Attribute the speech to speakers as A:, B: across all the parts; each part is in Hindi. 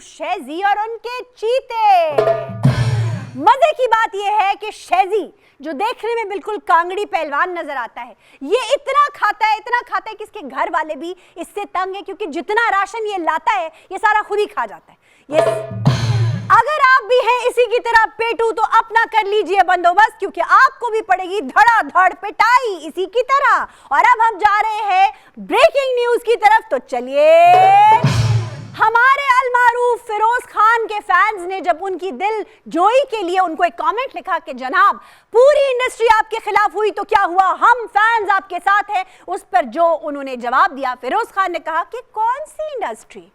A: शहजी और उनके चीते। मजे की बात यह है कि शहजी जो देखने में बिल्कुल कांगड़ी पहलवान नजर आता है, ये इतना खाता है कि इसके घर वाले भी इससे तंग है, क्योंकि जितना राशन ये लाता है ये सारा खुद ही खा जाता है। अगर आप भी हैं इसी की तरह पेटू तो अपना कर लीजिए बंदोबस्त, क्योंकि आपको भी पड़ेगी धड़ाधड़ पिटाई इसी की तरह। और अब हम जा रहे हैं ब्रेकिंग न्यूज की तरफ, तो चलिए। हमारे अलमारूफ फिरोज खान के फैंस ने जब उनकी दिल जोई के लिए उनको एक कमेंट लिखा कि जनाब पूरी इंडस्ट्री आपके खिलाफ हुई तो क्या हुआ, हम फैंस आपके साथ हैं, उस पर जो उन्होंने जवाब दिया, फिरोज खान ने कहा कि कौन सी इंडस्ट्री,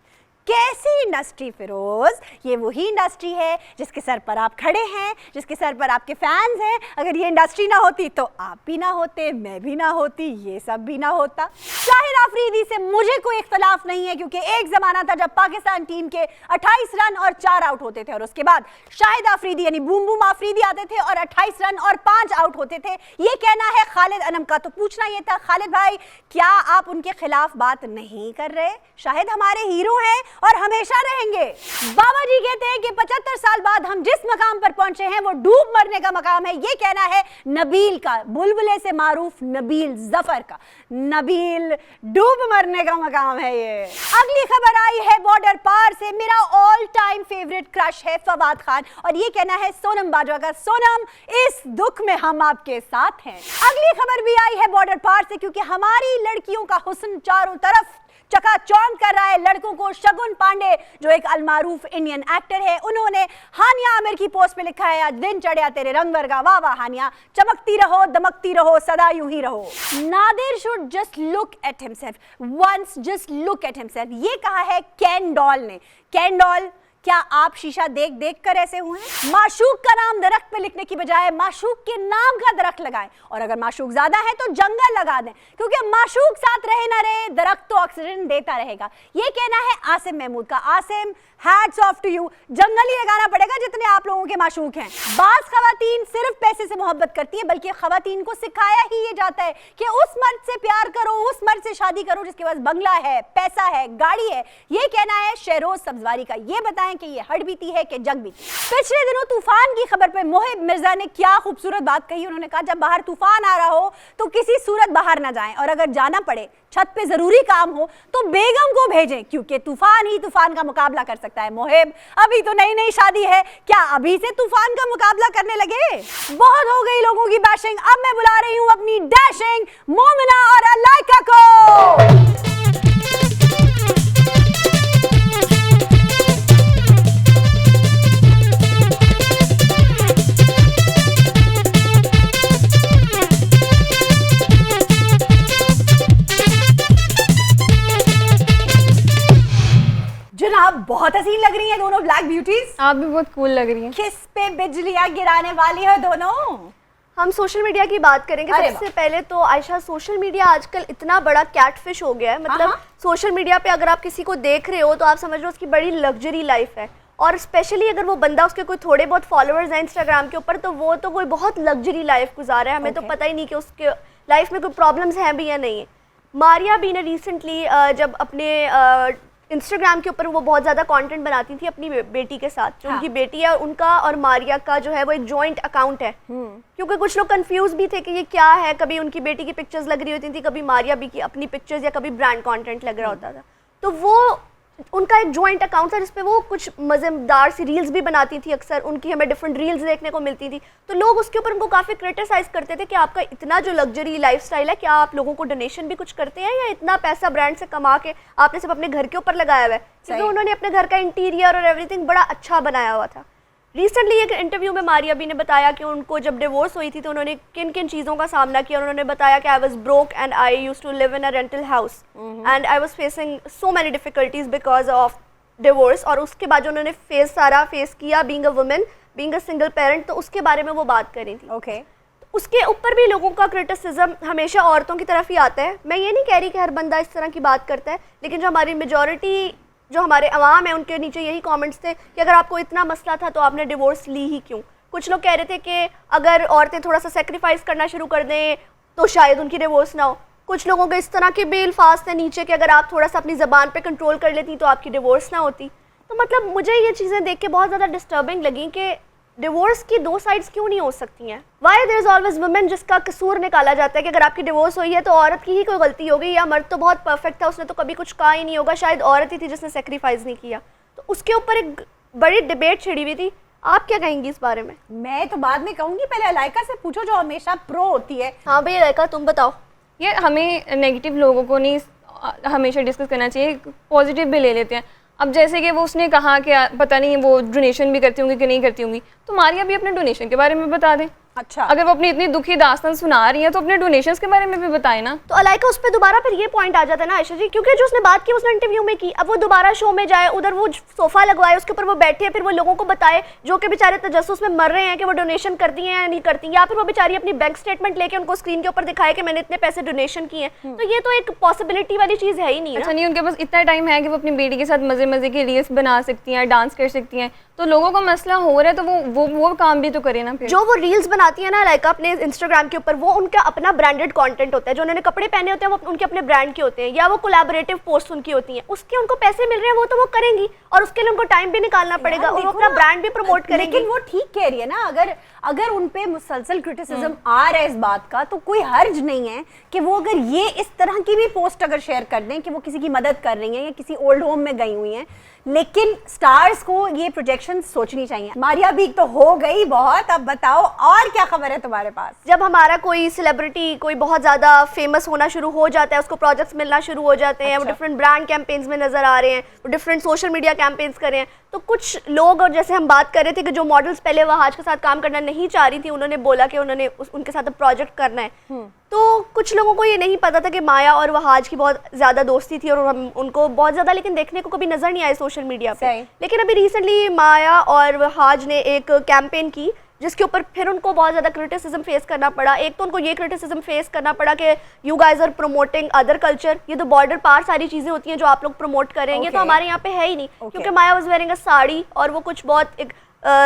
A: कैसी इंडस्ट्री फिरोज? ये वही इंडस्ट्री है जिसके सर पर आप खड़े हैं, जिसके सर पर आपके फैंस हैं। अगर ये इंडस्ट्री ना होती तो आप भी ना होते, मैं भी ना होती, ये सब भी ना होता। शाहिद आफरीदी से मुझे कोई इख्तलाफ नहीं है, क्योंकि एक जमाना था जब पाकिस्तान टीम के 28 रन और 4 आउट होते थे, और उसके बाद शाहिद आफरीदी यानी बूम बूम आफरीदी आते थे और 28 रन और 5 आउट होते थे। ये कहना है खालिद अनम का। तो पूछना ये था खालिद भाई, क्या आप उनके खिलाफ बात नहीं कर रहे? शाहिद हमारे हीरो हैं और हमेशा रहेंगे। बाबा जी कहते हैं कि 75 साल बाद हम जिस मकाम पर पहुंचे हैं वो डूब मरने का मकाम है। ये कहना है नबील का, बुलबुले से मारूफ नबील जफर का। नबील डूब मरने का मकाम है ये। अगली खबर आई है बॉर्डर पार से। मेरा ऑल टाइम फेवरेट क्रश है फवाद खान, और ये कहना है सोनम बाजवा का, सोनम इस दुख में हम आपके साथ हैं। अगली खबर भी आई है बॉर्डर पार से, क्योंकि हमारी लड़कियों का हुस्न चारों तरफ चकाचौंध कर रहा है लड़कों को। शगुन पांडे जो एक अलमारूफ इंडियन एक्टर है, उन्होंने हानिया आमिर की पोस्ट पे लिखा है, आज दिन चढ़िया तेरे रंग वर्गा, वाह वाह हानिया, चमकती रहो दमकती रहो सदा यूं ही रहो। Nadir should just look at himself once, just look at himself, ये कहा है केन डॉल ने। केन डॉल, क्या आप शीशा देख देख कर ऐसे हुए हैं? माशूक का नाम दरख्त पे लिखने की बजाय माशूक के नाम का दरख्त लगाएं, और अगर माशूक ज्यादा है तो जंगल लगा दें, क्योंकि माशूक साथ रहे ना रहे दरख्त तो ऑक्सीजन देता रहेगा। ये कहना है आसिम महमूद का। Asim, hats off to you, जंगल ही लगाना पड़ेगा जितने आप लोगों के माशूक हैं। बास खवातीन सिर्फ पैसे से मोहब्बत करती हैं, बल्कि खवातीन को सिखाया ही ये जाता है कि उस मर्द से प्यार करो, उस मर्द से शादी करो जिसके पास बंगला है, पैसा है, गाड़ी है। ये कहना है शहरोज सब्जवारी का। ये बताएं कि ये हड बीती है कि जग बीती। पिछले दिनों तूफान की खबर पे मोहिब मिर्जा ने क्या खूबसूरत बात कही। उन्होंने कहा जब बाहर तूफान आ रहा हो तो किसी सूरत बाहर ना जाएं, और अगर जाना पड़े, छत पे जरूरी काम हो, तो बेगम को भेजें, क्योंकि तूफान ही तूफान का मुकाबला कर सकता है। मोहिब, अभी तो नई नई शादी है, क्या अभी से तूफान का मुकाबला करने लगे? बहुत हो गई लोगों की बैशिंग, अब मैं बुला रही हूं अपनी डैशिंग मोमिना और अलाइका को। जनाब बहुत हसीन लग रही हैं दोनों ब्लैक ब्यूटीज।
B: आप भी बहुत कूल लग रही हैं।
A: किस पे बिजलियां गिराने वाली हो दोनों?
C: हम सोशल मीडिया की बात करेंगे। सबसे पहले तो आयशा, सोशल मीडिया आजकल इतना बड़ा कैटफिश हो गया है। मतलब सोशल मीडिया पे अगर आप किसी को देख रहे हो तो आप समझ लो उसकी बड़ी लग्जरी लाइफ है, और स्पेशली अगर वो बंदा, उसके कोई थोड़े बहुत फॉलोअर्स हैं इंस्टाग्राम के ऊपर, तो वो तो कोई बहुत लग्जरी लाइफ गुजार रहा है। हमें तो पता ही नहीं कि उसके लाइफ में कोई प्रॉब्लम्स हैं भी या नहीं है। मारिया बी ने रिसेंटली जब अपने इंस्टाग्राम के ऊपर वो बहुत ज़्यादा कंटेंट बनाती थी अपनी बेटी के साथ, जो उनकी बेटी है, उनका और मारिया का जो है वो एक जॉइंट अकाउंट है। क्योंकि कुछ लोग कंफ्यूज भी थे कि ये क्या है, कभी उनकी बेटी की पिक्चर्स लग रही होती थी, कभी मारिया बी की अपनी पिक्चर्स, या कभी ब्रांड कंटेंट लग रहा होता था। तो वो उनका एक जॉइंट अकाउंट था जिसपे वो कुछ मज़ेदार सी रील्स भी बनाती थी। अक्सर उनकी हमें डिफरेंट रील्स देखने को मिलती थी, तो लोग उसके ऊपर उनको काफ़ी क्रिटिसाइज करते थे कि आपका इतना जो लग्जरी लाइफस्टाइल है, क्या आप लोगों को डोनेशन भी कुछ करते हैं, या इतना पैसा ब्रांड से कमा के आपने सिर्फ अपने घर के ऊपर लगाया हुआ है? क्योंकि उन्होंने अपने घर का इंटीरियर और एवरीथिंग बड़ा अच्छा बनाया हुआ था। रिसेंटली एक इंटरव्यू में मारिया बी ने बताया कि उनको जब डिवोर्स हुई थी तो उन्होंने किन किन चीज़ों का सामना किया। उन्होंने बताया कि I was broke and I used to live in a rental house and I was facing so many difficulties because of divorce. और उसके बाद जो उन्होंने फेस किया being a women, being a single parent, तो उसके बारे में वो बात कर रही थी।
A: ओके।
C: उसके ऊपर भी लोगों का क्रिटिसिज्म हमेशा औरतों की तरफ ही आता है। मैं ये नहीं कह रही कि हर बंदा इस तरह की बात करता है, लेकिन जो हमारी मेजॉरिटी, जो हमारे अवाम है, उनके नीचे यही कमेंट्स थे कि अगर आपको इतना मसला था तो आपने डिवोर्स ली ही क्यों। कुछ लोग कह रहे थे कि अगर औरतें थोड़ा सा सेक्रीफाइस करना शुरू कर दें तो शायद उनकी डिवोर्स ना हो। कुछ लोगों के इस तरह के बेल फास्ट है नीचे कि अगर आप थोड़ा सा अपनी ज़बान पे कंट्रोल कर लेती तो आपकी डिवोर्स ना होती। तो मतलब मुझे ये चीज़ें देख के बहुत ज़्यादा डिस्टर्बिंग लगी कि डिवोर्स की दो साइड्स क्यों नहीं हो सकती हैं। Why there is always women जिसका कसूर निकाला जाता है कि अगर आपकी डिवोर्स हुई है तो औरत की ही कोई गलती होगी, या मर्द तो बहुत परफेक्ट था, उसने तो कभी कुछ कहा ही नहीं होगा, शायद औरत ही थी जिसने सेक्रीफाइस नहीं किया। तो उसके ऊपर एक बड़ी डिबेट छिड़ी हुई थी। आप क्या कहेंगी इस बारे में?
A: मैं तो बाद में कहूंगी, पहले अलाइका से पूछो जो हमेशा प्रो होती है।
C: हाँ भाई अलाइका तुम बताओ।
B: ये हमें नेगेटिव लोगों को नहीं हमेशा डिस्कस करना चाहिए, पॉजिटिव भी ले लेते हैं। अब जैसे कि वो उसने कहा कि पता नहीं वो डोनेशन भी करती होंगी कि नहीं करती होंगी, तो मारिया भी अपने डोनेशन के बारे में बता दें।
A: अच्छा,
B: अगर वो अपनी इतनी दुखी दास्तान सुना रही है तो अपने डोनेशंस के बारे में भी बताएं ना।
C: तो अलाइका उस पर दोबारा फिर ये पॉइंट आ जाता है ना आयशा जी, क्योंकि जो उसने बात की उसने इंटरव्यू में की, अब वो दोबारा शो में जाए, उधर वो सोफा लगवाए, उसके ऊपर वो बैठे, फिर वो लोगों को बताए जो कि बेचारे तजस्सुस में मर रहे हैं कि वो डोनेशन करती हैं या नहीं करती, या फिर वो बेचारी अपनी बैंक स्टेटमेंट लेके उनको स्क्रीन के ऊपर दिखाए कि मैंने इतने पैसे डोनेशन किए हैं। तो ये तो एक पॉसिबिलिटी वाली चीज़ है ही नहीं।
B: अच्छा नहीं, उनके पास इतना टाइम है कि वो अपनी बेटी के साथ मजे मजे के रील्स बना सकती हैं, डांस कर सकती हैं, तो लोगों को मसला हो रहा है तो वो काम भी तो करे ना। फिर
C: जो वो रील्स बनाती है ना लाइका अपने इंस्टाग्राम के ऊपर, वो उनका अपना ब्रांडेड कंटेंट होता है, जो उन्होंने कपड़े पहने होते हैं वो उनके अपने ब्रांड के होते हैं, या वो कोलैबोरेटिव पोस्ट उनकी होती हैं, उसके उनको पैसे मिल रहे हैं, वो तो वो करेंगी और उसके लिए उनको टाइम भी निकालना पड़ेगा और वो अपना ब्रांड भी प्रमोट करेंगी।
A: लेकिन वो ठीक कह रही है ना, अगर उन पे मुसलसल क्रिटिसिज्म आ रहा है इस बात का, तो कोई हर्ज नहीं है कि वो अगर ये इस तरह की भी पोस्ट अगर शेयर कर दें कि वो किसी की मदद कर रही हैं या किसी ओल्ड होम में गई हुई हैं। लेकिन स्टार्स को ये प्रोजेक्शन सोचनी चाहिए। मारिया भी तो हो गई बहुत, अब बताओ और क्या खबर है तुम्हारे पास?
C: जब हमारा कोई सेलिब्रिटी कोई बहुत ज़्यादा फेमस होना शुरू हो जाता है, उसको प्रोजेक्ट्स मिलना शुरू हो जाते हैं, वो डिफरेंट ब्रांड कैंपेन्स में नजर आ रहे हैं, वो डिफरेंट सोशल मीडिया कैंपेन्स कर रहे हैं, तो कुछ लोग, और जैसे हम बात कर रहे थे कि जो मॉडल्स पहले वहाज के साथ काम करना नहीं चाह रही थी, उन्होंने बोला कि उन्होंने उनके साथ प्रोजेक्ट करना है। तो कुछ लोगों को ये नहीं पता था कि माया और वहाज की बहुत ज़्यादा दोस्ती थी और उनको बहुत ज़्यादा लेकिन देखने को कभी नज़र नहीं आए सोशल मीडिया पे। लेकिन अभी रिसेंटली माया और वहाज ने एक कैंपेन की जिसके ऊपर फिर उनको बहुत ज़्यादा क्रिटिसिज्म फेस करना पड़ा। एक तो उनको ये क्रिटिसिज्म फेस करना पड़ा कि you guys are promoting other culture, ये तो बॉर्डर पार सारी चीज़ें होती हैं जो आप लोग प्रमोट करेंगे, तो हमारे यहाँ पे है ही नहीं। क्योंकि माया वाज वेयरिंग अ साड़ी और वो कुछ बहुत एक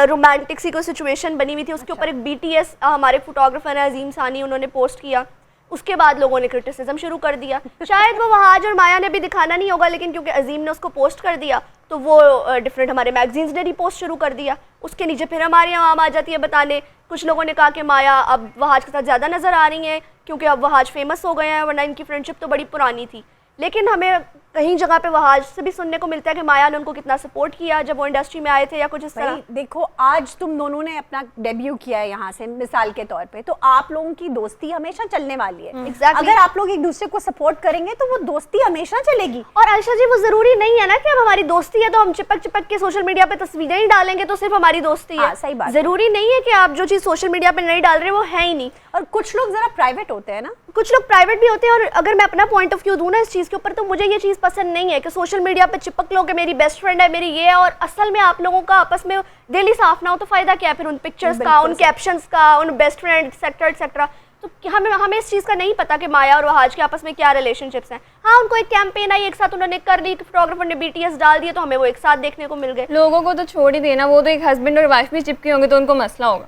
C: रोमांटिक सी कोई सिचुएशन बनी हुई थी, उसके ऊपर एक BTS हमारे फोटोग्राफर है अजीम सानी, उन्होंने पोस्ट किया। उसके बाद लोगों ने क्रिटिसिज्म शुरू कर दिया। शायद वो वहाज और माया ने भी दिखाना नहीं होगा, लेकिन क्योंकि अजीम ने उसको पोस्ट कर दिया तो वो डिफरेंट हमारे मैगजीन्स ने रिपोस्ट शुरू कर दिया। उसके नीचे फिर हमारी आवाम आ जाती है बताने। कुछ लोगों ने कहा कि माया अब वहाज के साथ ज़्यादा नज़र आ रही हैं क्योंकि अब वहाज फेमस हो गए हैं, वरना इनकी फ्रेंडशिप तो बड़ी पुरानी थी। लेकिन हमें कहीं जगह पे वहाज से भी सुनने को मिलता है कि माया ने उनको कितना सपोर्ट किया जब वो इंडस्ट्री में आए थे या कुछ इस तरह।
A: देखो आज तुम दोनों ने अपना डेब्यू किया है यहाँ से मिसाल के तौर पे, तो आप लोगों की दोस्ती हमेशा चलने वाली है।
C: Exactly.
A: अगर आप लोग एक दूसरे को सपोर्ट करेंगे तो वो दोस्ती हमेशा चलेगी।
C: और आयशा जी वो जरूरी नहीं है ना कि अब हमारी दोस्ती है तो हम चिपक चिपक के सोशल मीडिया पे तस्वीरें ही डालेंगे तो सिर्फ हमारी दोस्ती है।
A: सही बात।
C: जरूरी नहीं है कि आप जो चीज सोशल मीडिया पे नहीं डाल रहे वो है ही नहीं।
A: और कुछ लोग जरा प्राइवेट होते हैं ना,
C: कुछ लोग प्राइवेट भी होते हैं। और अगर मैं अपना पॉइंट ऑफ व्यू दूं ना इस चीज़ के ऊपर, तो मुझे ये चीज़ पसंद नहीं है कि सोशल मीडिया पे चिपक लो कि मेरी बेस्ट फ्रेंड है, मेरी ये है, और असल में आप लोगों का आपस में दिल ही साफ ना हो तो फायदा क्या है फिर उन पिक्चर्स का, उन कैप्शंस का, उन बेस्ट फ्रेंड एक्सेट्रा एक्सेट्रा। तो हमें इस चीज़ का नहीं पता कि माया और वहाज के आपस में क्या रिलेशनशिप्स हैं। हाँ, उनको एक कैंपेन आई, एक साथ उन्होंने कर ली, फोटोग्राफर ने BTS डाल दिया तो हमें वो एक साथ देखने को मिल गए।
B: लोगों को तो छोड़ ही देना, वो तो एक हस्बैंड और वाइफ भी चिपके होंगे तो उनको मसला होगा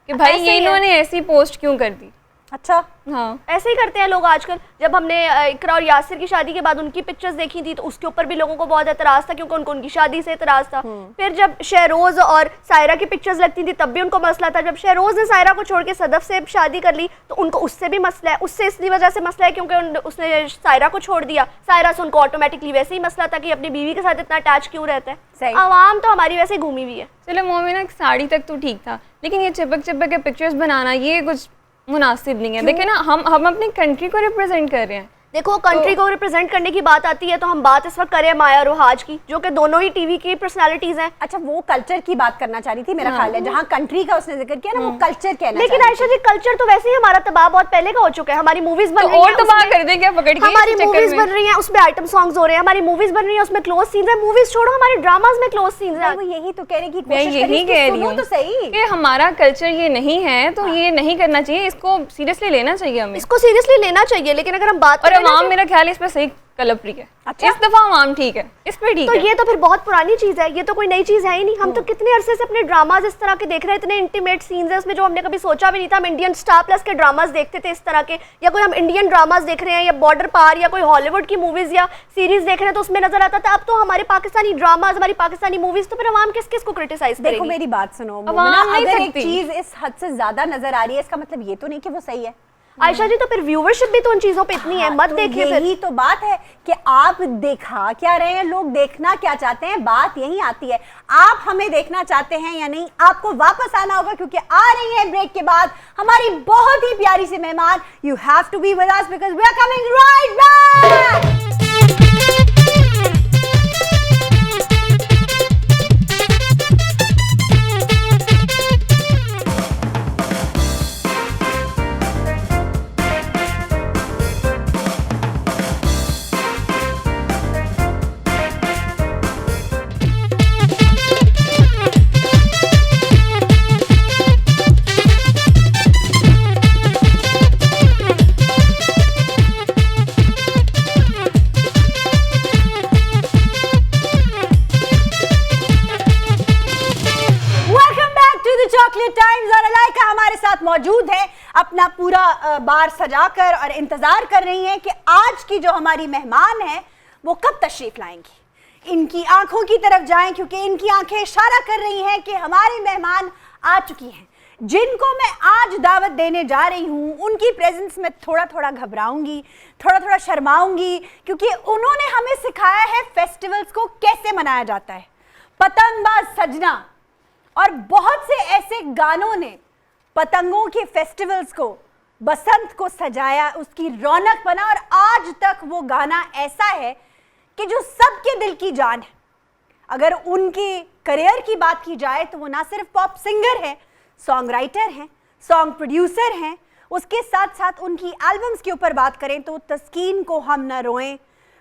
B: कि भाई ये इन्होंने ऐसी पोस्ट क्यों कर दी।
A: अच्छा
B: हाँ,
C: ऐसे ही करते हैं लोग आजकल। जब हमने इकरा और यासिर की शादी के बाद उनकी पिक्चर्स देखी थी तो उसके ऊपर भी लोगों को बहुत एतराज था क्योंकि उनको उनकी शादी से एतराज था। फिर जब शहरोज और सायरा की पिक्चर्स लगती थी तब भी उनको मसला था। जब शहरोज ने सायरा को छोड़ के सदफ से शादी कर ली तो उनको उससे भी मसला है। उससे इसलिए वजह से मसला है क्योंकि उसने सायरा को छोड़ दिया। सायरा से उनको ऑटोमेटिकली वैसे ही मसला था कि अपनी बीवी के साथ इतना अटैच क्यों रहता है। आवाम तो हमारी वैसे घूमी हुई है।
B: चलो मोमिना साड़ी तक तो ठीक था, लेकिन ये चिपक चिपक के पिक्चर्स बनाना ये कुछ मुनासिब नहीं है। देखिए ना, हम अपनी कंट्री को रिप्रेजेंट कर रहे हैं।
C: देखो कंट्री को रिप्रेजेंट करने की बात आती है तो हम बात इस वक्त करें माया और वहाज की, जो कि दोनों ही टीवी की पर्सनालिटीज हैं।
A: अच्छा, वो कल्चर की बात करना चाह रही थी मेरा ख्याल है, जहाँ कंट्री का उसने जिक्र किया ना, वो कल्चर कहना।
C: लेकिन आयशा जी कल्चर तो वैसे ही हमारा तबाह बहुत पहले का हो चुका है। हमारी मूवीज बन रही हैं,
B: और तबाह कर देंगे पकड़ के।
C: हमारी मूवीज बन रही हैं उसमें आइटम सॉन्ग्स हो रहे हैं, हमारी मूवीज बन रही हैं उसमें क्लोज सीन्स है। मूवीज छोड़ो, हमारे ड्रामास में क्लोज सीन्स है।
A: वो यही तो कहने की
B: मैं यही कह रही हूँ
A: तो सही
B: कि हमारा कल्चर ये नहीं है तो ये नहीं करना चाहिए, इसको सीरियसली लेना चाहिए, हमें
C: इसको सीरियसली लेना चाहिए। लेकिन अगर हम बात
B: और अवाम मेरा ख्याल है इस पर सही कलर फ्री है।
A: अच्छा।
B: इस दफा आवाम ठीक है, इस पे ठीक
C: तो
B: है।
C: ये तो फिर बहुत पुरानी चीज है, ये तो कोई नई चीज है ही नहीं। हम तो कितने अरसे से अपने ड्रामाज इस तरह के देख रहे हैं, इतने इंटीमेट सीन्स है उसमें जो हमने कभी सोचा भी नहीं था। हम इंडियन स्टार प्लस के ड्रामाज देखते थे इस तरह के, या कोई हम इंडियन ड्रामाज देख रहे हैं या बॉर्डर पार या कोई हॉलीवुड की मूवीज या सीरीज देख रहे हैं तो उसमें नजर आता था। अब तो हमारे पाकिस्तानी ड्रामाज, हमारी पाकिस्तानी मूवीज, तो फिर आवाम किस किस को क्रिटिसाइज
A: देखो
C: करेगी?
A: मेरी बात सुनो
B: आवाम
A: मोमिना,
B: नहीं
A: अगर एक
B: थकती।
A: चीज इस हद से ज्यादा नजर आ रही है इसका मतलब ये तो नहीं कि वो सही है।
C: आयशा जी, तो फिर व्यूवरशिप भी तो उन चीजों पे इतनी है, मत
A: तो
C: देखिए फिर।
A: यही तो बात है कि आप देखा क्या रहे हैं, लोग देखना क्या चाहते हैं, बात यही आती है। आप हमें देखना चाहते हैं या नहीं, आपको वापस आना होगा क्योंकि आ रही है ब्रेक के बाद हमारी बहुत ही प्यारी सी मेहमान। You have to be with us because we are coming right back. Chocolate times और अलाइका हमारे साथ मौजूद है, अपना पूरा बार सजाकर और इंतजार कर रही हैं कि आज की जो हमारी मेहमान है वो कब तशरीफ लाएंगी। इनकी आंखों की तरफ जाएं क्योंकि इनकी आंखें इशारा कर रही हैं कि हमारी मेहमान आ चुकी हैं, जिनको मैं आज दावत देने जा रही हूं। उनकी प्रेजेंस में थोड़ा थोड़ा घबराऊंगी, थोड़ा थोड़ा शर्माऊंगी क्योंकि उन्होंने हमें सिखाया है फेस्टिवल्स को कैसे मनाया जाता है। पतंगबाज सजना और बहुत से ऐसे गानों ने पतंगों के फेस्टिवल्स को, बसंत को सजाया, उसकी रौनक बना और आज तक वो गाना ऐसा है कि जो सबके दिल की जान है। अगर उनकी करियर की बात की जाए तो वो ना सिर्फ पॉप सिंगर है, सॉन्ग राइटर हैं, सॉन्ग प्रोड्यूसर हैं, उसके साथ साथ उनकी एल्बम्स के ऊपर बात करें तो तस्कीन को हम न रोएं,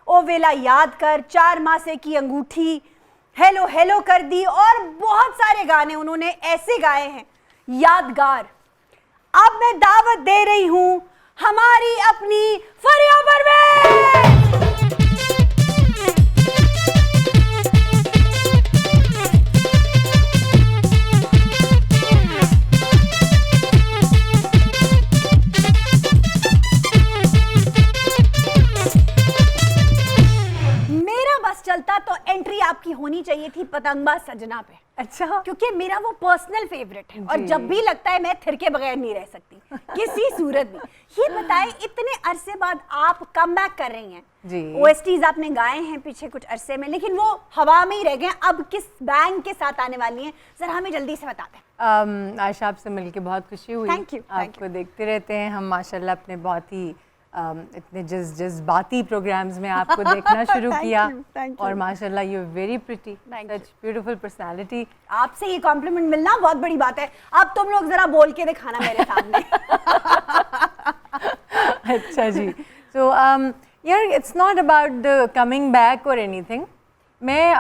A: ओ वेला याद कर, 4 मासे की अंगूठी, हेलो हेलो कर दी और बहुत सारे गाने उन्होंने ऐसे गाए हैं यादगार। अब मैं दावत दे रही हूं हमारी अपनी फरिया परवेज। मेरा बस चलता तो एंट्री आपकी होनी चाहिए थी पतंगबाज सजना पे।
D: अच्छा,
A: क्योंकि मेरा वो पर्सनल फेवरेट है और
D: जी।
A: जब भी लगता है मैं थिरके बगैर नहीं रह सकती किसी सूरत में। ये बताएं, इतने अरसे बाद आप कमबैक कर रही हैं
D: जी।
A: ओएसटीज आपने गाए हैं पीछे कुछ अरसे में, लेकिन वो हवा में ही रह गए। अब किस बैंग के साथ आने वाली हैं, जरा हमें जल्दी से बता दें।
D: आयशा आपसे मिलके बहुत खुशी हुई।
A: Thank you, thank
D: आपको देखते रहते हैं हम माशाल्लाह, अपने बहुत ही इतने जज्बाती प्रोग्राम्स में आपको देखना शुरू
A: Thank
D: किया।
A: you, thank you.
D: और माशाल्लाह you are very pretty,
A: Thank
D: such beautiful personality.
A: आपसे ये कॉम्प्लीमेंट मिलना बहुत बड़ी बात है। अब तुम लोग जरा बोल के दिखाना मेरे सामने।
D: अच्छा जी, सो यार it's not about the coming back और एनीथिंग। मैं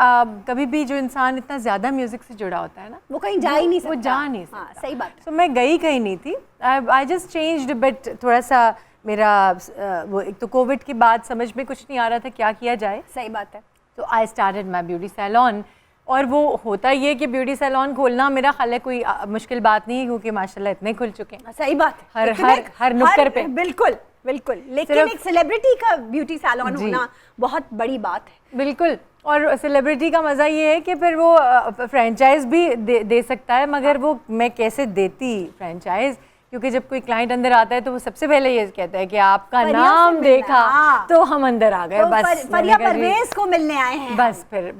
D: कभी भी, जो इंसान इतना ज़्यादा म्यूज़िक से जुड़ा होता है ना,
A: वो कहीं जा ही नहीं सकता।
D: वो जा नहीं सकता।
A: हाँ, सही बात है।
D: तो मैं गई कहीं नहीं थी। आई जस्ट चेंज्ड बट थोड़ा सा मेरा वो, एक तो कोविड के बाद समझ में कुछ नहीं आ रहा था क्या किया जाए।
A: सही बात है।
D: तो I started my beauty salon. और वो होता ये कि ब्यूटी सैलॉन खोलना मेरा ख्याल है कोई मुश्किल बात नहीं है, क्योंकि माशाल्लाह इतने खुल चुके हैं।
A: सही बात है।
D: हर नुक्कड़ पे।
A: बिल्कुल बिल्कुल। लेकिन
D: सिर्फ-
A: एक सेलिब्रिटी का ब्यूटी सैलून
D: जी।
A: होना बहुत बड़ी बात है।
D: बिल्कुल। और सेलिब्रिटी का मज़ा ये है कि फिर वो फ्रेंचाइज भी दे सकता है, मगर वो मैं कैसे देती फ्रेंचाइज, क्योंकि जब कोई क्लाइंट अंदर आता है तो वो सबसे पहले ये कहता है कि आपका
A: फरिया
D: नाम
A: से मिलना,
D: देखा।
A: हाँ।
D: तो हम अंदर आ गए।
A: तो
D: बस
A: फरिया
D: मैंने कहा जी,
A: परवेज को मिलने आए हैं।
D: बस फिर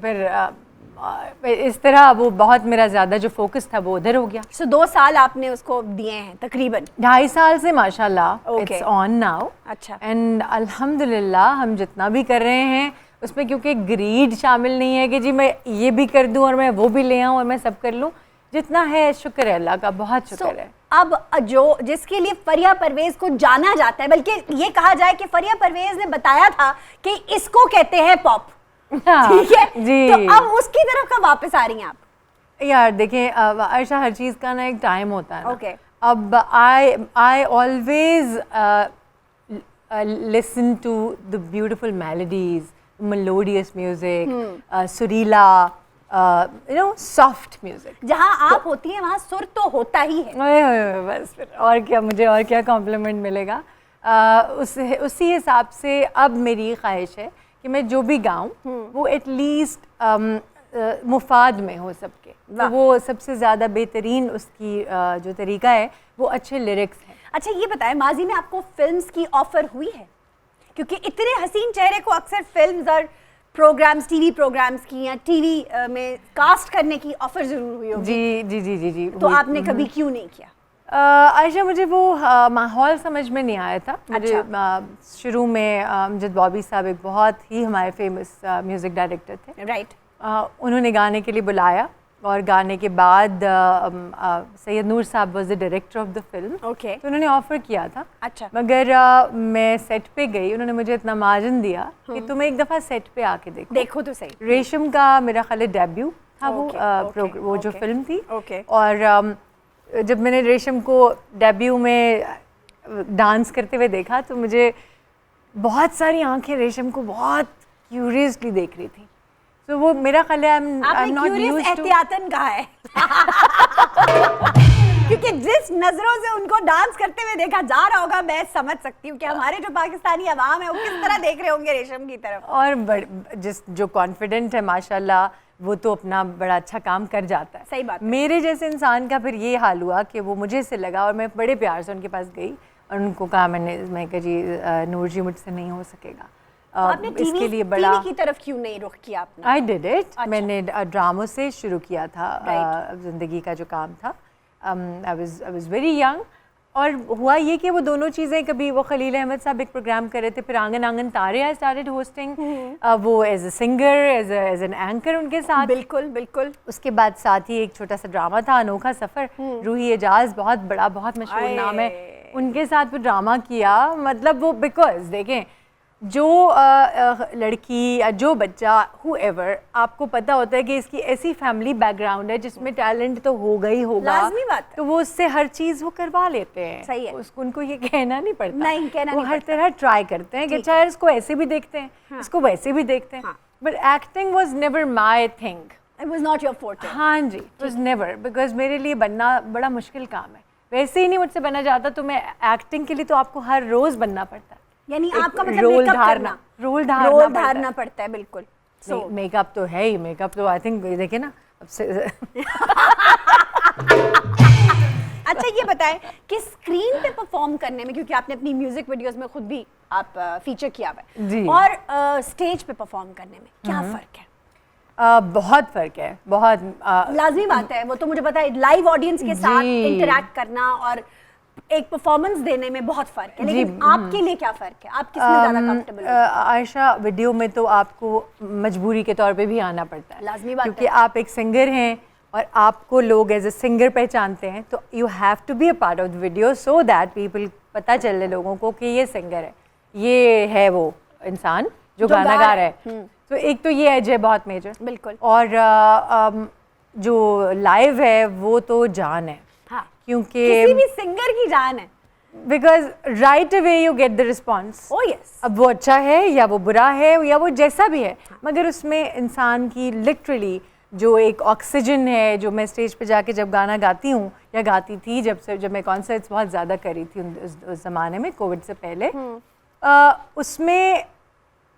D: इस तरह वो बहुत मेरा ज़्यादा जो फोकस था वो उधर हो गया।
A: सो 2 साल आपने उसको दिए हैं तकरीबन।
D: 2.5 साल से माशाल्लाह
A: Okay.
D: It's on now.
A: अच्छा।
D: एंड अल्हम्दुलिल्लाह हम जितना भी कर रहे हैं उसमें क्योंकि ग्रीड शामिल नहीं है कि जी मैं ये भी कर दूं और मैं वो भी ले आऊं और मैं सब कर लूं। जितना है शुक्र है अल्लाह का, बहुत शुक्र है।
A: अब जो जिसके लिए फरिया परवेज को जाना जाता है, बल्कि ये कहा जाए कि फरिया परवेज ने बताया था कि इसको कहते हैं पॉप।
D: हाँ,
A: ठीक है
D: जी।
A: तो अब उसकी तरफ का वापस आ रही हैं आप।
D: यार देखें आयशा, हर चीज़ का ना एक टाइम होता है ना।
A: Okay.
D: अब I always listen to the beautiful melodies, melodious music, सुरीला, soft music.
A: जहाँ आप होती हैं वहाँ सुर तो होता ही है।
D: ओए, बस फिर और क्या, मुझे और क्या कॉम्प्लीमेंट मिलेगा। उसी हिसाब से अब मेरी ख्वाहिश है कि मैं जो भी गाऊं वो एटलीस्ट मुफाद में हो सबके, तो वो सबसे ज़्यादा बेहतरीन उसकी जो तरीका है वो अच्छे लिरिक्स हैं।
A: अच्छा ये बताएं, माजी में आपको फिल्म्स की ऑफर हुई है? क्योंकि इतने हसीन चेहरे को अक्सर फिल्म्स और प्रोग्राम्स, टीवी प्रोग्राम्स की या टीवी में कास्ट करने की ऑफर जरूर हुई होगी।
D: जी जी जी जी जी।
A: तो आपने कभी क्यों नहीं किया?
D: आयशा, मुझे वो माहौल समझ में नहीं आया था। मुझे शुरू में अमजद बॉबी साहब एक बहुत ही हमारे फेमस म्यूज़िक डायरेक्टर थे,
A: राइट।
D: उन्होंने गाने के लिए बुलाया और गाने के बाद सैयद नूर साहब was the director of the film.
A: Okay.
D: तो उन्होंने ऑफ़र किया था।
A: अच्छा।
D: मगर मैं सेट पे गई, उन्होंने मुझे इतना मार्जिन दिया कि तुम एक दफ़ा सेट पे आके देखो
A: तो सही।
D: रेशम का मेरा ख्याल डेब्यू था वो जो फिल्म थी। और जब मैंने रेशम को डेब्यू में डांस करते हुए देखा तो मुझे बहुत सारी आंखें रेशम को बहुत क्यूरियसली देख रही थी। तो वो मेरा ख्याल है
A: आपने क्यूरियस एहतियातन कहा है क्योंकि जिस नजरों से उनको डांस करते हुए देखा जा रहा होगा, मैं समझ सकती हूँ कि हमारे जो पाकिस्तानी अवाम है वो किस तरह देख रहे होंगे रेशम की तरफ।
D: और जो कॉन्फिडेंट है माशाल्लाह, वो तो अपना बड़ा अच्छा काम कर जाता है।
A: सही बात है।
D: मेरे जैसे इंसान का फिर ये हाल हुआ कि वो मुझे से लगा और मैं बड़े प्यार से उनके पास गई और उनको कहा, मैं कहा जी नूर जी मुझसे नहीं हो सकेगा।
A: तो आपने
D: इसके लिए बड़ा
A: टीवी की तरफ क्यों नहीं रुख किया आपने?
D: I did it. मैंने ड्रामों से शुरू किया था। ज़िंदगी का जो काम था, आई वाज वेरी यंग। और हुआ ये कि वो दोनों चीज़ें, कभी वो खलील अहमद साहब एक प्रोग्राम कर रहे थे, फिर Aangan Aangan Taare I started hosting, वो as a singer, as an anchor उनके साथ।
A: बिल्कुल बिल्कुल।
D: उसके बाद साथ ही एक छोटा सा ड्रामा था, अनोखा सफ़र, रूही एजाज, बहुत बड़ा बहुत मशहूर नाम है, उनके साथ वो ड्रामा किया। मतलब वो बिकॉज देखें, जो लड़की या जो बच्चा whoever, आपको पता होता है कि इसकी ऐसी फैमिली बैकग्राउंड है जिसमें टैलेंट तो होगा ही होगा,
A: लाज़मी बात है।
D: तो वो उससे हर चीज़ वो करवा लेते हैं।
A: सही है।
D: उनको ये कहना नहीं पड़ता।
A: नहीं, कहना
D: वो
A: नहीं
D: हर
A: पड़ता।
D: तरह ट्राई करते हैं कि चाहे इसको ऐसे भी देखते हैं, इसको वैसे भी देखते हैं। But acting was never my thing.
A: It was not your forte.
D: हाँ जी, इट वॉज नेवर, बिकॉज मेरे लिए बनना बड़ा मुश्किल काम है। वैसे ही नहीं मुझसे बना जाता, तो मैं एक्टिंग के लिए तो आपको हर रोज़ बनना पड़ता है।
A: यानी आपका मतलब
D: रोल
A: मेकअप
D: धारना,
A: करना,
D: रोल
A: धारना पड़ता है। बिल्कुल।
D: So, मेकअप तो है ही, मेकअप तो आई थिंक देखिए ना अब से
A: अच्छा ये बताएं कि स्क्रीन पे परफॉर्म करने में, क्योंकि आपने अपनी म्यूजिक वीडियोस में खुद भी आप फीचर किया हुआ
D: जी।
A: है, और स्टेज पे परफॉर्म करने में क्या फर्क है?
D: बहुत फर्क है, बहुत
A: लाजमी बात है, वो तो मुझे पता है, लाइव ऑडियंस के साथ इंटरैक्ट करना और एक परफॉर्मेंस देने में बहुत फर्क है। लेकिन आपके लिए क्या फर्क है? आप किसमें ज्यादा कंफर्टेबल हो?
D: आयशा, वीडियो में तो आपको मजबूरी के तौर पे भी आना पड़ता है,
A: लाजमी बात है।
D: क्योंकि आप एक सिंगर हैं और आपको लोग एज ए सिंगर पहचानते हैं, तो you have to be a part of the video so that people, पता चले लोगों को कि ये सिंगर है, ये है वो इंसान जो गाना गा रहा है। तो एक तो ये एज है बहुत मेजर।
A: बिल्कुल।
D: और जो लाइव है वो तो जान है।
A: हाँ,
D: क्योंकि
A: किसी भी सिंगर की जान है।
D: Because right away you get the response.
A: Oh yes।
D: अब वो अच्छा है या वो बुरा है या वो जैसा भी है, मगर उसमें इंसान की लिटरली जो एक ऑक्सीजन है, जो मैं स्टेज पे जाके जब गाना गाती हूँ या गाती थी, जब मैं कॉन्सर्ट्स बहुत ज़्यादा करी थी उस ज़माने में, कोविड से पहले, उसमें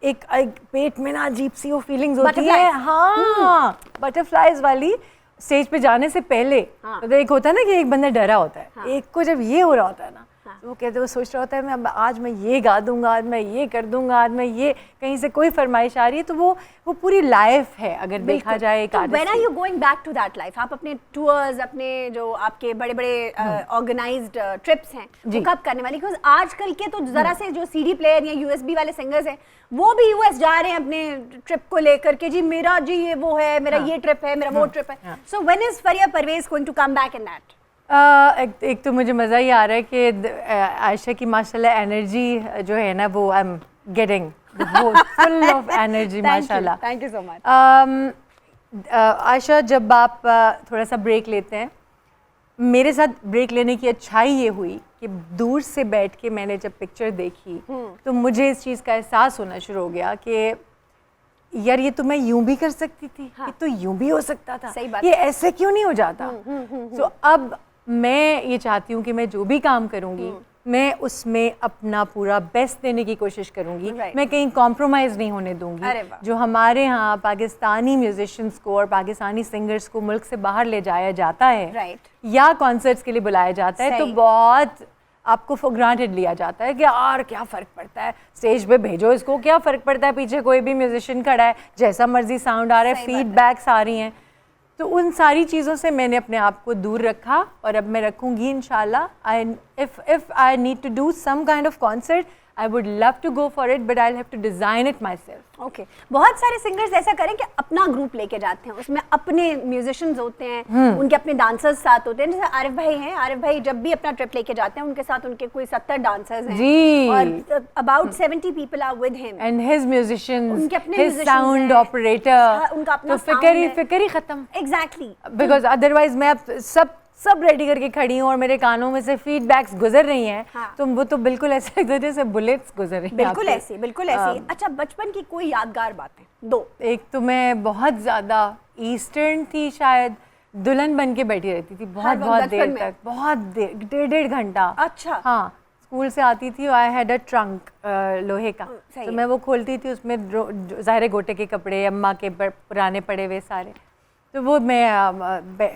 D: एक पेट में ना अजीब सी वो फीलिंग्स होती है। हाँ, बटरफ्लाइज वाली। स्टेज पे जाने से पहले तो एक होता है ना कि एक बंदा डरा होता है, एक को जब ये हो रहा होता है ना, तो वो कहते, वो सोच रहा होता है आज मैं ये गा दूंगा, आज मैं ये कर दूंगा, आज मैं ये, कहीं से कोई फरमाइश आ रही है, तो वो पूरी लाइफ है अगर देखा जाए एक artist.
A: When are you going back to that life? आप अपने टूर्स, अपने जो आपके बड़े बड़े ऑर्गेनाइज्ड ट्रिप्स हैं, वो कब करने वाली? बिकॉज आजकल के तो जरा से जो सीडी प्लेयर या यूएसबी वाले सिंगर्स हैं, वो भी यूएस जा रहे हैं अपने ट्रिप को लेकर के, जी मेरा जी ये वो है, मेरा ये ट्रिप है, मेरा वो ट्रिप है। So when is Faria Parvez going to come back in that?
D: एक तो मुझे मज़ा ही आ रहा है कि आयशा की माशाल्लाह एनर्जी जो है ना, वो I am getting full of energy माशाल्लाह।
A: Thank you so much.
D: Ayesha, जब आप थोड़ा सा ब्रेक लेते हैं मेरे साथ ब्रेक लेने की अच्छाई ये हुई कि दूर से बैठ के मैंने जब पिक्चर देखी तो मुझे इस चीज़ का एहसास होना शुरू हो गया कि यार ये तो मैं यूं भी कर सकती थी, ये तो यूं भी हो सकता था,
A: सही बात
D: ये ऐसे क्यों नहीं हो जाता। तो अब मैं ये चाहती हूँ कि मैं जो भी काम करूँगी मैं उसमें अपना पूरा बेस्ट देने की कोशिश करूँगी,
A: Right.
D: मैं कहीं कॉम्प्रोमाइज़ नहीं होने दूँगी।
A: अरे वाह।
D: जो हमारे यहाँ पाकिस्तानी म्यूजिशियंस को और पाकिस्तानी सिंगर्स को मुल्क से बाहर ले जाया जाता है
A: Right.
D: या कॉन्सर्ट्स के लिए बुलाया जाता है तो
A: सही।
D: बहुत आपको फॉर ग्रांटेड लिया जाता है कि यार क्या फ़र्क पड़ता है, स्टेज पे भेजो इसको, क्या फ़र्क पड़ता है पीछे कोई भी म्यूजिशियन खड़ा है, जैसा मर्जी साउंड आ रहा है,
A: सही बात है।
D: फीडबैक्स आ रही हैं। तो उन सारी चीज़ों से मैंने अपने आप को दूर रखा और अब मैं रखूँगी इंशाल्लाह। If I need to do some kind of concert I would love to go for it but I have to design it myself.
A: Okay बहुत सारे सिंगर्स ऐसा करें कि अपना ग्रुप लेके जाते हैं, उसमें अपने म्यूजिशियंस होते हैं, उनके अपने डांसर्स साथ होते हैं। जैसे आरिफ भाई हैं, आरिफ भाई जब भी अपना ट्रिप लेके जाते हैं उनके साथ उनके कोई 70 डांसर्स हैं
D: जी।
A: और about 70 people are with him
D: and his musicians,
A: उनके अपने
D: हिज
A: musicians
D: साउंड
A: हैं।
D: ऑपरेटर,
A: उनका अपना
D: तो
A: sound है।
D: फिक्र ही खत्म।
A: एग्जैक्टली
D: बिकॉज अदरवाइज मैं अब सब रेडी करके खड़ी हूँ और मेरे कानों में से फीडबैक्स गुजर रही हैं।
A: हाँ।
D: तो वो तो बिल्कुल ऐसे लगता है जैसे बुलेट्स गुजर रही हैं
A: बिल्कुल
D: आपके।
A: ऐसी बिल्कुल ऐसी। अच्छा बचपन की कोई यादगार बातें दो।
D: एक तो मैं बहुत ज़्यादा ईस्टर्न थी, शायद दुल्हन बन के बैठी रहती थी बहुत
A: वक्त
D: बहुत
A: बचपन
D: देर
A: में?
D: तक, बहुत देर, 1.5 घंटा।
A: अच्छा।
D: हाँ, स्कूल से आती थी, आई हैड अ ट्रंक लोहे का,
A: सही
D: तो
A: है।
D: मैं वो खोलती थी, उसमें ज़ाहिर गोटे के कपड़े, अम्मा के पुराने पड़े हुए सारे, तो वो मैं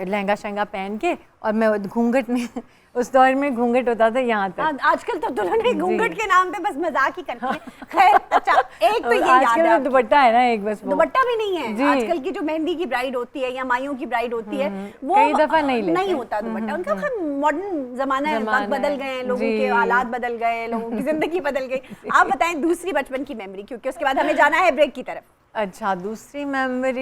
D: लहंगा शहंगा पहन के और मैं घूंघट में उस दौर में घूंघट होता था यहाँ तक।
A: आजकल तो दुल्हन घूंघट के नाम पे बस मजाक ही करती है। खैर अच्छा एक तो ये याद
D: आजकल
A: है
D: तो दुपट्टा है ना एक बस वो।
A: दुपट्टा भी नहीं है।
D: जी।
A: आजकल की जो मेहंदी की ब्राइड होती है या माइयों की ब्राइड होती है वो
D: कई दफा नहीं लेते।
A: नहीं होता दुपट्टा उनका। मॉडर्न जमाना है, वक्त बदल गए हैं, लोगों के हालात बदल गए, लोगों की जिंदगी बदल गई। आप बताएं दूसरी बचपन की मेमोरी, क्योंकि उसके बाद हमें जाना है ब्रेक की तरफ।
D: अच्छा, दूसरी मेमोरी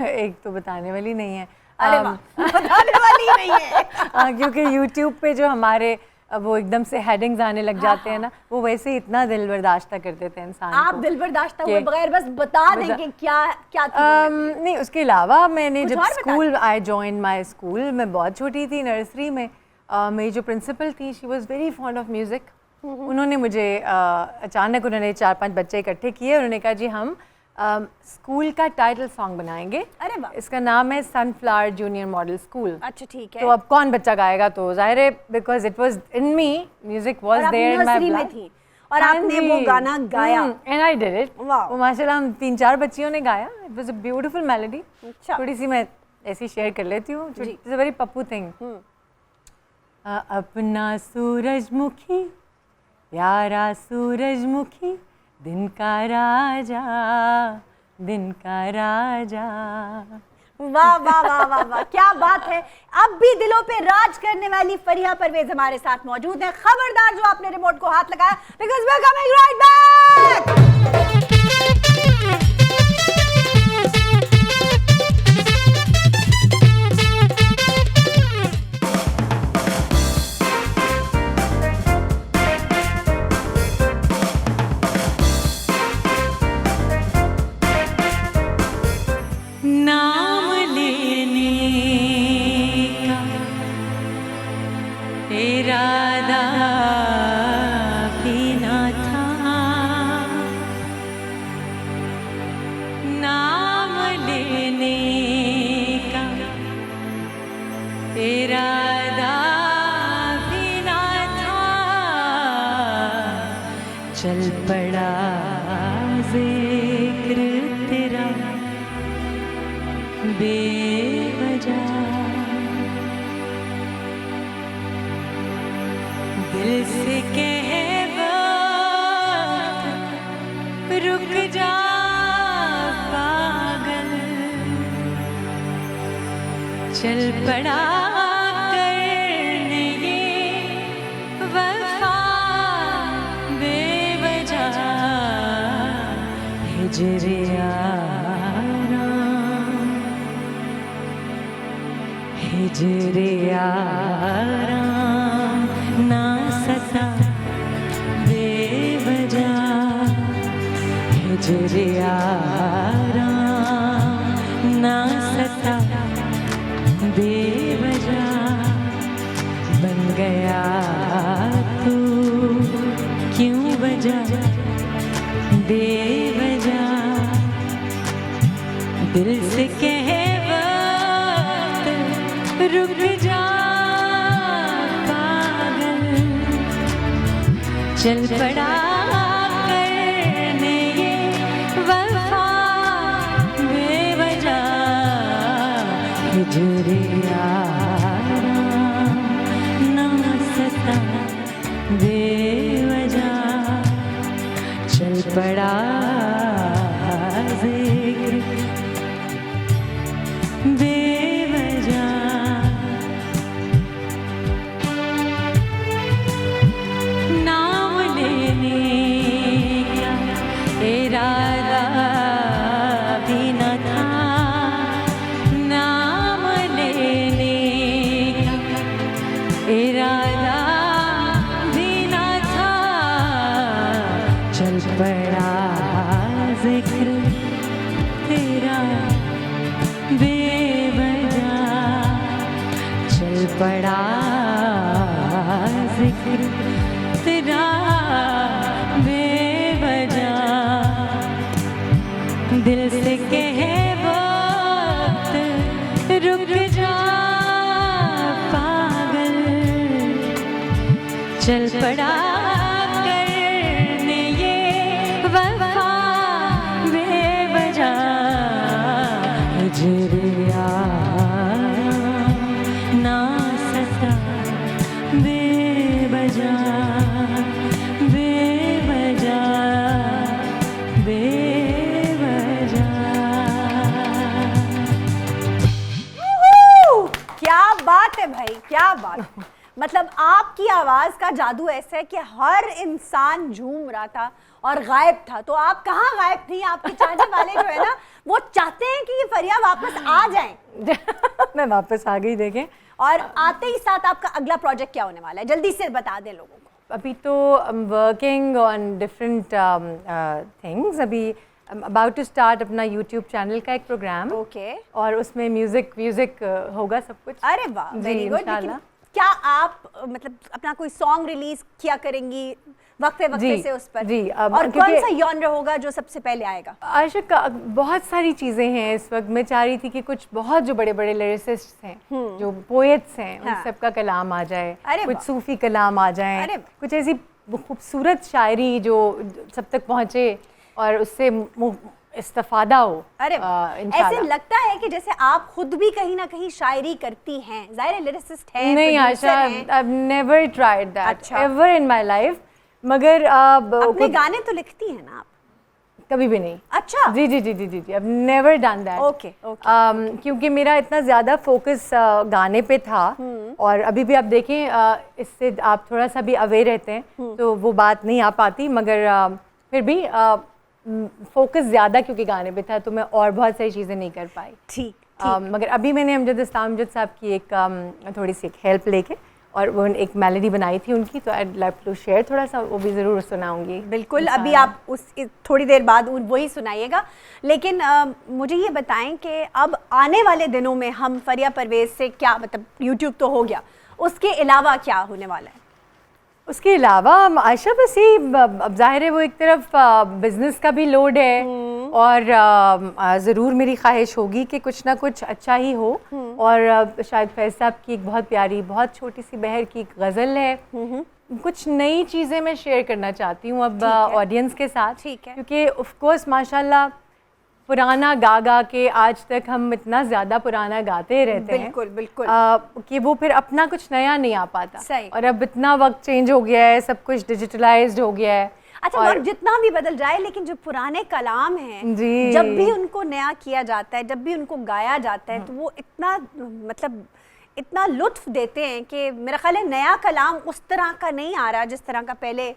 D: एक तो बताने वाली नहीं है।
A: अरे वाह बताने वाली नहीं है।
D: क्योंकि YouTube पे जो हमारे वो एकदम से हेडिंग्स आने लग जाते हैं ना, वो वैसे ही इतना दिल बर्दाश्त कर देते हैं इंसान
A: आप
D: को।
A: दिल बर्दाश्त हुए बगैर बस बता दें कि क्या क्या थी वो memory?
D: नहीं, उसके अलावा मैंने
A: कुछ
D: जब
A: और बता
D: school I join my school, मैं बहुत छोटी थी, नर्सरी में, मेरी जो प्रिंसिपल थी she was very fond of music. उन्होंने मुझे अचानक उन्होंने 4-5 बच्चे इकट्ठे किए, उन्होंने कहा जी हम स्कूल का टाइटल सॉन्ग बनाएंगे,
A: अरे वाह।
D: इसका नाम है सनफ्लावर जूनियर मॉडल स्कूल।
A: अच्छा ठीक है।
D: तो अब कौन बच्चा गाएगा, तो जाहिर है because it was in me, music was
A: और आप
D: देयर इन माय
A: नर्सरी में
D: ब्लड।
A: थी और आपने वो गाना गाया।
D: And I did it.
A: वाह।
D: वो माशाल्लाह हम 3-4 बच्चियों ने गाया। It was a beautiful melody.
A: अच्छा।
D: थोड़ी सी मैं ऐसी शेयर कर लेती हूँ। It's a very Pappu thing. अपना सूरजमुखी प्यारा सूरजमुखी, दिन का राजा, दिन का राजा।
A: वाह वाह वाह वाह वाह क्या बात है। अब भी दिलों पे राज करने वाली फरिया परवेज हमारे साथ मौजूद है। खबरदार जो आपने रिमोट को हाथ लगाया, because we are coming right back.
E: नाम लेने का इरादा भी ना था, नाम लेने का इरादा भी ना था, चल पड़ा जिक्र तेरा बेवजह, दिल से कह वक्त रुक जा पागल, चल पड़ा करने ये वफा बेवजह, हिजर हिजरे आराम ना सता बेवजह, हिजरे आराम ना सता बेवजह। गया तू क्यों वजह बेवजह दिल से कहे वक्त रुक जा पागल चल पड़ा करने ये वफा बेवजह हिजरे यारा ना सता बेवजह चल पड़ा जिक्र बेवजह नाम लेने का इरादा भी न था नाम लेने का इरादा भी न था चल पड़ा जिक्र तेरा बेवजह चल पड़ा जिक्र तेरा बेवजह दिल से कहे वक्त रुक जा पागल चल पड़ा करने ये वफा बेवजह हिजरे यारा ना सता बेवजह बेवजह बेवजह
A: वूहू! क्या बात है भाई, क्या बात है। मतलब आपकी आवाज का जादू ऐसा है कि हर इंसान झूम रहा था और गायब था। तो आप कहाँ गायब थी? आपके चाहने वाले जो है ना वो चाहते हैं कि ये फरिया वापस आ जाएं।
D: मैं वापस आ गई देखें।
A: और आते ही साथ आपका अगला प्रोजेक्ट क्या होने वाला है, जल्दी से बता दें लोगों को।
D: अभी तो वर्किंग ऑन डिफरेंट थिंग्स। अभी अबाउट टू स्टार्ट अपना यूट्यूब चैनल का एक प्रोग्राम।
A: ओके।
D: और उसमें म्यूजिक होगा सब कुछ।
A: अरे वाह,
D: जी,
A: वेरी गुड।
D: इंशाल्लाह।
A: क्या आप मतलब अपना कोई सॉन्ग रिलीज किया करेंगी वक्फे
D: जी,
A: से उस पर?
D: जी, अब
A: और कौन
D: क्योंकि-
A: सा जॉनर होगा जो सबसे पहले आएगा?
D: आयशा बहुत सारी चीज़ें हैं इस वक्त। मैं चाह रही थी कि कुछ बहुत जो बड़े बड़े लिरिसिस्ट हैं, जो पोएट्स हैं, उन
A: हाँ।
D: सबका कलाम आ जाए,
A: अरे
D: कुछ
A: वाह।
D: सूफी कलाम आ
A: अरे
D: जाए,
A: वाह।
D: कुछ ऐसी खूबसूरत शायरी जो सब तक पहुँचे और उससे इस्तेफादा हो।
A: अरे वाह।
D: इंशाल्लाह।
A: ऐसे लगता है कि जैसे आप खुद भी कहीं ना कहीं शायरी करती हैं। जाहिर लिरिसिस्ट हैं,
D: नहीं
A: producer
D: आशा,
A: हैं।
D: I have never tried that
A: अच्छा।
D: Ever in my life. मगर
A: अपने गाने तो लिखती हैं ना आप?
D: कभी भी नहीं।
A: अच्छा।
D: जी जी जी जी जी जी, I have never done that.
A: Okay, okay.
D: क्योंकि मेरा इतना ज़्यादा फोकस गाने पे था। और अभी भी आप देखें, इससे आप थोड़ा सा भी अवेयर रहते हैं तो वो बात नहीं आ पाती। मगर फिर भी फोकस ज़्यादा क्योंकि गाने पे था तो मैं और बहुत सारी चीज़ें नहीं कर पाई।
A: ठीक।
D: मगर अभी मैंने अमजद इस्लाम अमजद साहब की एक थोड़ी सी एक हेल्प लेके और वो एक मेलोडी बनाई थी उनकी, तो आई लाइक टू शेयर थोड़ा सा, वो भी ज़रूर सुनाऊंगी।
A: बिल्कुल, अभी आप थोड़ी देर बाद वही सुनाइएगा। लेकिन मुझे ये बताएं कि अब आने वाले दिनों में हम फरिया परवेज़ से क्या, मतलब यूट्यूब तो हो गया, उसके अलावा क्या होने वाला है?
D: उसके अलावा आयशा बस ही, अब जाहिर है वो एक तरफ बिजनेस का भी लोड है और ज़रूर मेरी ख्वाहिश होगी कि कुछ ना कुछ अच्छा ही हो। और शायद फैज़ साहब की एक बहुत प्यारी, बहुत छोटी सी बहर की गज़ल है, कुछ नई चीज़ें मैं शेयर करना चाहती हूँ अब ऑडियंस के साथ।
A: ठीक है।
D: क्योंकि ऑफ कोर्स माशाल्लाह पुराना गा गा के आज तक हम इतना ज़्यादा पुराना गाते रहते हैं।
A: बिल्कुल, बिल्कुल।
D: कि वो फिर अपना कुछ नया नहीं आ पाता।
A: सही।
D: और अब इतना वक्त चेंज हो गया है, सब कुछ डिजिटलाइज्ड हो गया है।
A: अच्छा,
D: और
A: वक्त जितना भी बदल जाए लेकिन जो पुराने कलाम हैं,
D: जी।
A: जब भी उनको नया किया जाता है, जब भी उनको गाया जाता है, तो वो इतना, मतलब इतना लुत्फ देते हैं कि मेरा ख्याल है नया कलाम उस तरह का नहीं आ रहा जिस तरह का पहले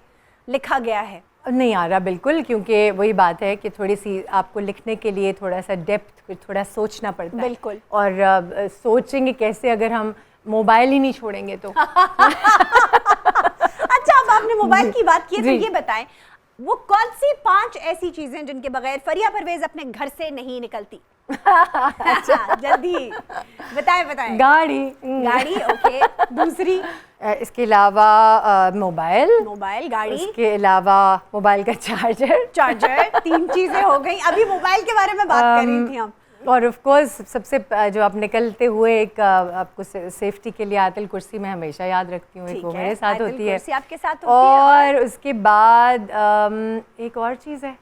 A: लिखा गया है।
D: नहीं आ रहा बिल्कुल, क्योंकि वही बात है कि थोड़ी सी आपको लिखने के लिए थोड़ा सा डेप्थ, थोड़ा सोचना पड़ता है।
A: बिल्कुल।
D: और सोचेंगे कैसे अगर हम मोबाइल ही नहीं छोड़ेंगे तो।
A: अच्छा, अब आपने मोबाइल की बात की है तो
D: जी।
A: ये बताएं, वो कौन सी 5 ऐसी चीजें जिनके बगैर फरिया परवेज अपने घर से नहीं निकलती? अच्छा, जल्दी बताएं बताएं।
D: गाड़ी।
A: गाड़ी, ओके। दूसरी?
D: इसके अलावा मोबाइल,
A: गाड़ी,
D: इसके अलावा मोबाइल का चार्जर,
A: तीन चीजें हो गई। अभी मोबाइल के बारे में बात कर रही थी हम।
D: और ऑफ कोर्स सबसे जो आप निकलते हुए एक आपको सेफ्टी के लिए आयतुल कुर्सी मैं हमेशा याद रखती हूँ, एक वो मेरे साथ
A: आयतुल
D: होती है।
A: कुर्सी आपके साथ होती है।
D: और उसके बाद एक और चीज़ है,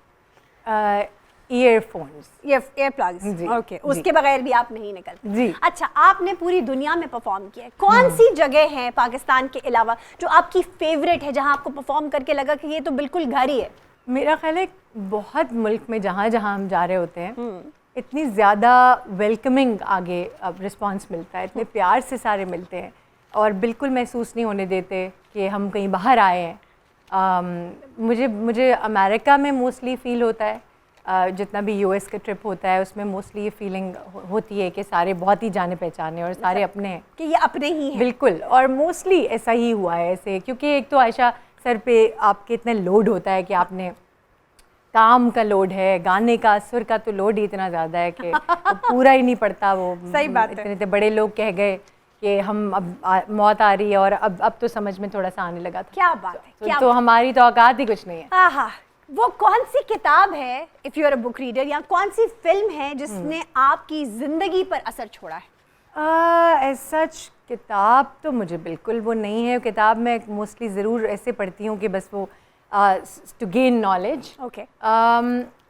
D: ईयरफोन्स,
A: एयरप्लग्स।
D: जी,
A: ओके, उसके बगैर भी आप नहीं निकलते।
D: जी।
A: अच्छा, आपने पूरी दुनिया में परफॉर्म किया है, कौन सी जगह है पाकिस्तान के अलावा जो आपकी फेवरेट है, जहां आपको परफॉर्म करके लगा कि ये तो बिल्कुल घर ही है?
D: मेरा ख्याल है बहुत मुल्क में जहाँ जहाँ हम जा रहे होते हैं इतनी ज़्यादा वेलकमिंग आगे अब रिस्पांस मिलता है, इतने प्यार से सारे मिलते हैं और बिल्कुल महसूस नहीं होने देते कि हम कहीं बाहर आए हैं। मुझे अमेरिका में मोस्टली फ़ील होता है, जितना भी यूएस का ट्रिप होता है उसमें मोस्टली ये फीलिंग होती है कि सारे बहुत ही जाने पहचाने और सारे अपने हैं,
A: कि ये अपने ही हैं।
D: बिल्कुल। और मोस्टली ऐसा ही हुआ है ऐसे, क्योंकि एक तो आयशा सर पे आपके इतना लोड होता है कि आपने काम का लोड है, गाने का, सुर का तो लोड ही इतना ज़्यादा है कि वो पूरा ही नहीं पड़ता। वो
A: सही बात है।
D: इतने बड़े लोग कह गए कि हम अब मौत आ रही है और अब तो समझ में थोड़ा सा आने लगा था।
A: क्या बात है, क्या
D: तो हमारी तो औकात ही कुछ नहीं है।
A: आहा, वो कौन सी किताब है, if you are a book reader, या कौन सी फिल्म है जिसने आपकी ज़िंदगी पर असर छोड़ा है?
D: एज सच किताब तो मुझे बिल्कुल वो नहीं है। किताब मैं मोस्टली ज़रूर ऐसे पढ़ती हूँ कि बस वो to gain knowledge.
A: Okay.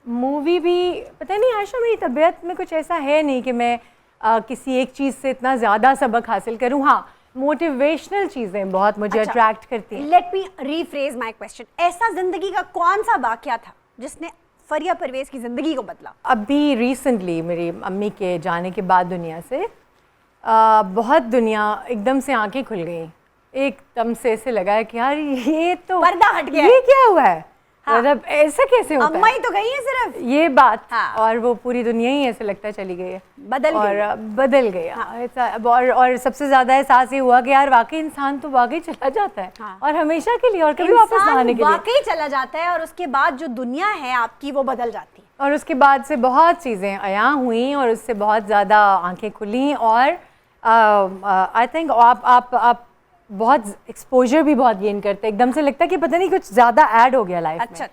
D: Movie भी पता नहीं आयशा, मेरी तबीयत में कुछ ऐसा है नहीं कि मैं किसी एक चीज़ से इतना ज़्यादा सबक हासिल करूँ। हाँ, मोटिवेशनल चीज़ें बहुत मुझे अट्रैक्ट करती हैं।
A: Let me rephrase my question. ऐसा जिंदगी का कौन सा वाकया था जिसने फरिया परवेज़ की ज़िंदगी को बदला?
D: अभी रिसेंटली मेरी अम्मी के जाने के बाद दुनिया से बहुत दुनिया एकदम से आंखें खुल गई, एकदम से ऐसे लगा है कि यार ये तो
A: पर्दा हट गया,
D: ये क्या हुआ है।
A: हाँ।
D: मतलब ऐसा कैसे होता
A: अम्मा
D: है?
A: ही तो गई है सिर्फ,
D: ये बात।
A: हाँ।
D: और वो पूरी दुनिया ही ऐसे लगता है चली गई है, बदल गया।
A: हाँ।
D: ऐसा और सबसे ज़्यादा एहसास ये हुआ कि यार वाकई इंसान तो वाकई चला जाता है।
A: हाँ।
D: और हमेशा के लिए, और कभी वापस ना आने के लिए।
A: वाकई चला जाता है और उसके बाद जो दुनिया है आपकी वो बदल जाती है।
D: और उसके बाद से बहुत चीज़ें अया हुई और उससे बहुत ज़्यादा आंखें खुली और आई थिंक आप बहुत एक्सपोजर भी बहुत गेन करते हैं। एकदम से लगता है कि पता नहीं कुछ ज़्यादा ऐड हो गया लाइफ में।
A: अच्छा।